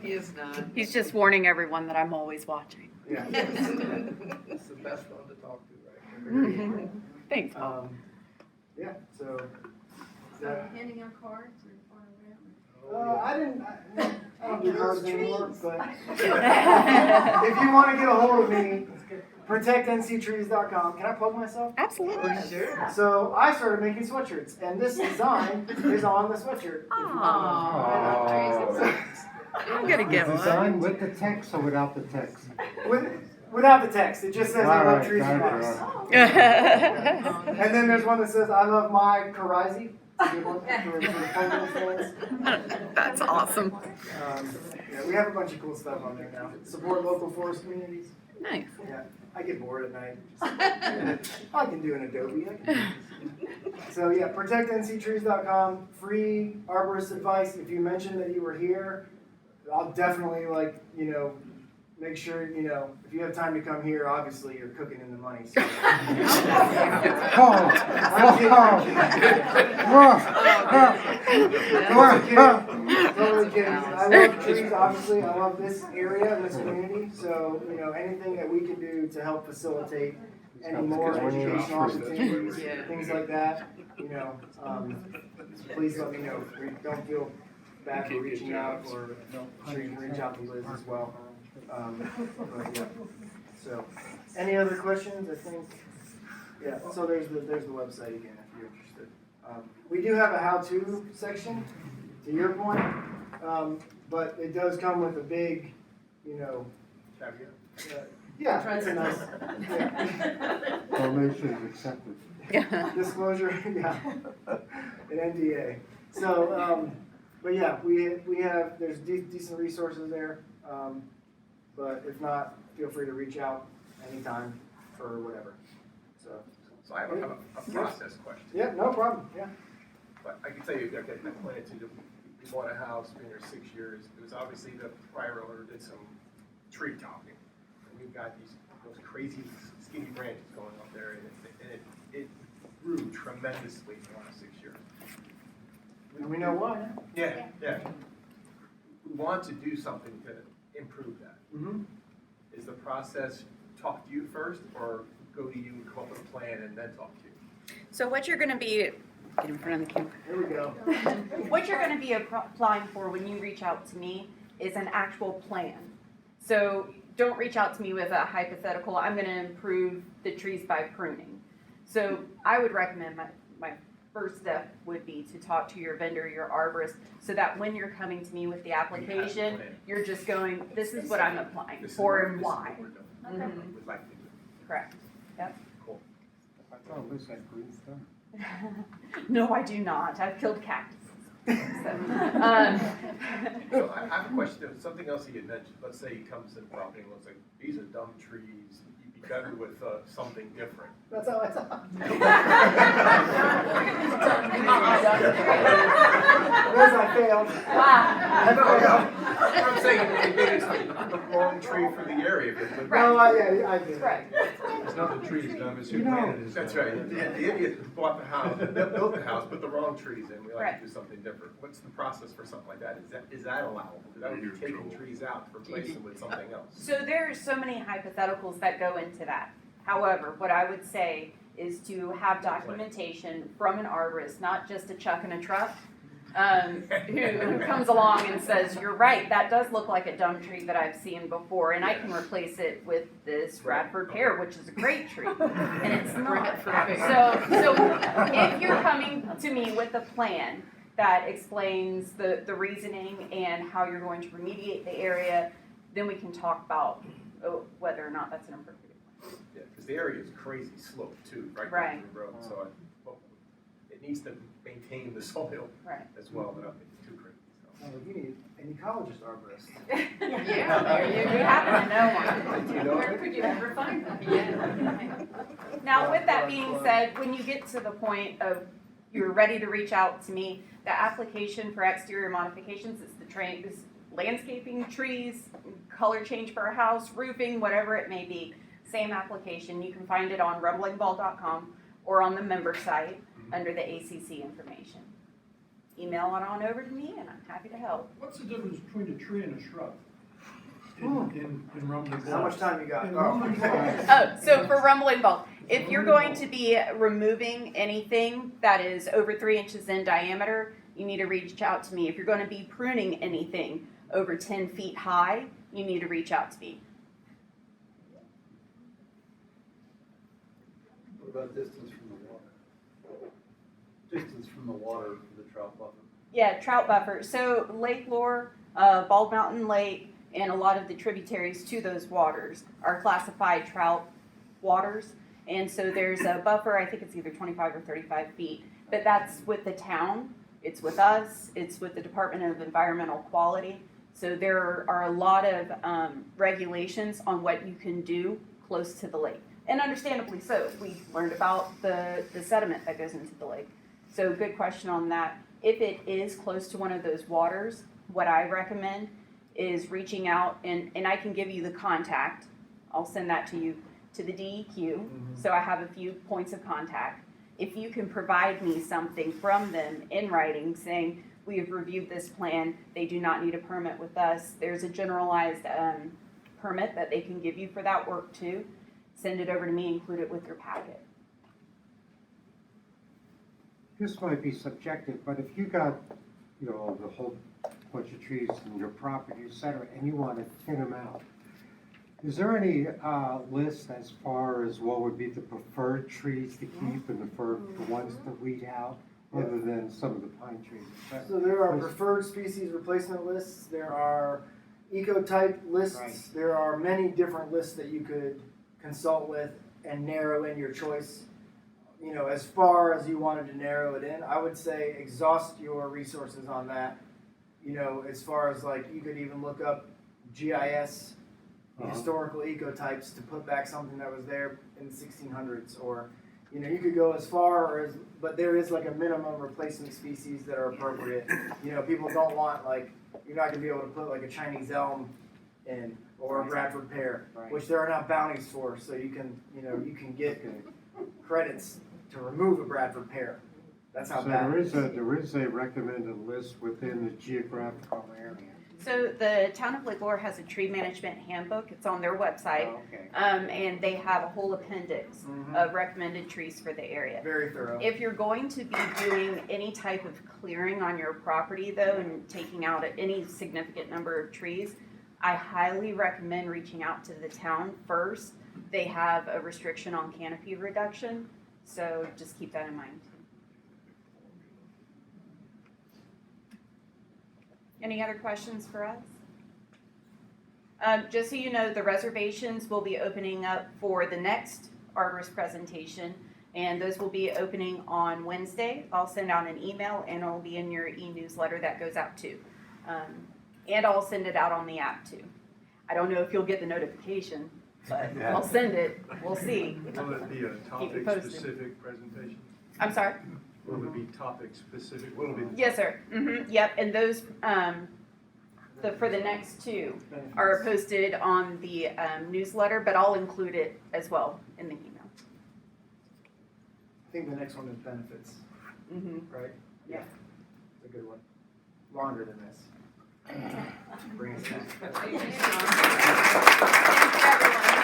He is not. He's just warning everyone that I'm always watching. Yeah. It's the best one to talk to right here. Thanks. Yeah. So. So handing out cards or whatever. I don't do cards anymore, but if you want to get a hold of me, protectnctrees.com. Can I plug myself? Absolutely. Sure. So I started making sweatshirts, and this design is on the sweatshirt. I'm gonna get one. Design with the text or without the text? Without the text, it just says I love trees and got it, rocks. got And then there's one that says I love my Karazi. It's a good one for fans. That's awesome. Yeah, we have a bunch of cool stuff on there now. Support local forest communities. Nice. Yeah, I get bored at night. I can do an Adobe. So yeah, protectnctrees.com. Free arborist advice. If you mention that you were here, I'll definitely make sure, if you have time to come here, obviously you're cooking in the money. So. Totally kidding. I love trees, obviously. I love this area and this community. So, anything that we can do to help facilitate any more educational opportunities, things like that, please let me know. Don't feel bad for reaching out, or I'm sure you can reach out to Liz as well. But yeah. So, any other questions? I think, yeah. So there's the website again if you're interested. We do have a how-to section, to your point, but it does come with a big, yeah, it's a nice. Yeah. Donation accepted. Disclosure, yeah, an NDA. So, but yeah, we have there's decent resources there. But if not, feel free to reach out anytime for whatever. So I have a process question. Yeah, no problem. Yeah. But I can tell you, okay, I planted we bought a house, been here 6 years. It was obviously the prior owner did some tree topping. And we've got those crazy skinny branches going up there, and it grew tremendously in the last 6 years. And we know why. Yeah. We want to do something to improve that. Mm-hmm. Is the process talk to you first, or go to you and come up with a plan and then talk to you? So what you're gonna be, get in front of the camera. Here we go. What you're gonna be applying for when you reach out to me is an actual plan. So don't reach out to me with a hypothetical, I'm gonna improve the trees by pruning. So I would recommend my first step would be to talk to your vendor, your arborist, so that when you're coming to me with the application, you're just going, this is what I'm applying for and why. Okay. Mhm. We'd like to do. Correct. Yep. Cool. I thought Liz had green thumb. No, I do not. I've killed cactuses. So, So I have a question, there was something else he had mentioned, let's say he comes to the property and looks like, these are dumb trees, you'd be better with something different. That's how I talk. Liz, I failed. I failed. I'm saying, maybe it's the wrong tree for the area, but. No, I did. Right. It's not the trees, dumb, it's who You know, planted it. That's right, the idiot bought the house, built the house, put the wrong trees in, we like Right. to do something different. What's the process for something like that? Is that allowable? Because that would be taking trees out to replace them with something else. So there are so many hypotheticals that go into that. However, what I would say is to have documentation from an arborist, not just a chuck in a truck, who comes along and says, you're right, that does look like a dumb tree that I've seen before, and I can replace it with this Radford pear, which is a great tree, and it's not. So if you're coming to me with a plan that explains the reasoning and how you're going to remediate the area, then we can talk about whether or not that's an appropriate plan. Yeah, because the area is crazy slope too, right Right. down the road, so it needs to maintain the soil Right. as well, but not make it too crazy, so. You need an ecologist arborist. Yeah, there you happen to know one. Where could you ever find them? Yeah. Now, with that being said, when you get to the point of you're ready to reach out to me, the application for exterior modifications is is landscaping, trees, color change for a house, roofing, whatever it may be. Same application. You can find it on rumblingball.com or on the member site under the ACC information. Email it on over to me and I'm happy to help. What's the difference between a tree and a shrub? In rumbling How much time you got? In Oh. rumbling balls. Oh, so for rumbling balls, if you're going to be removing anything that is over 3 inches in diameter, you need to reach out to me. If you're going to be pruning anything over 10 feet high, you need to reach out to me. What about distance from the water? Distance from the water for the trout buffer? Yeah, trout buffer. So Lake Lore, Bald Mountain Lake, and a lot of the tributaries to those waters are classified trout waters. And so there's a buffer, I think it's either 25 or 35 feet, but that's with the town. It's with us. It's with the Department of Environmental Quality. So there are a lot of regulations on what you can do close to the lake. And understandably so. We learned about the sediment that goes into the lake. So good question on that. If it is close to one of those waters, what I recommend is reaching out, and I can give you the contact. I'll send that to you, to the DEQ. So I have a few points of contact. If you can provide me something from them in writing saying, we have reviewed this plan, they do not need a permit with us, there's a generalized permit that they can give you for that work too, send it over to me, include it with your packet. This might be subjective, but if you got, you know, the whole bunch of trees in your property, et cetera, and you want to thin them out, is there any list as far as what would be the preferred trees to keep and the ones to weed out, other than some of the pine trees? So there are preferred species replacement lists, there are ecotype lists, Right. there are many different lists that you could consult with and narrow in your choice. You know, as far as you wanted to narrow it in, I would say exhaust your resources on that. You know, as far as like, you could even look up GIS, historical ecotypes, to put back something that was there in the 1600s, or, you know, you could go as far as, but there is like a minimum replacement species that are appropriate. You know, people don't want, like, you're not gonna be able to put like a Chinese elm in, or a Bradford pear, Right. which there are now bounties for, so you can, you know, you can get credits to remove a Bradford pear. That's how So bad it is. there is a recommended list within the geographical area. So the town of Lake Lore has a tree management handbook. It's on their website. Okay. And they have a whole appendix Mhm. of recommended trees for the area. Very thorough. If you're going to be doing any type of clearing on your property though, and taking out any significant number of trees, I highly recommend reaching out to the town first. They have a restriction on canopy reduction. So just keep that in mind. Any other questions for us? Just so you know, the reservations will be opening up for the next Arborist presentation, and those will be opening on Wednesday. I'll send out an email, and it'll be in your e-newsletter that goes out too. And I'll send it out on the app too. I don't know if you'll get the notification, but I'll send it. We'll see. Will it be a Keep you posted. topic-specific presentation? I'm sorry? Will it be topic-specific? Will it be? Yes, sir. Yep, and those, for the next two are posted on the newsletter, but I'll include it as well in the email. I think the next one is benefits, right? Yeah. It's a good one. Longer than this. Bring us back. Thank you, everyone.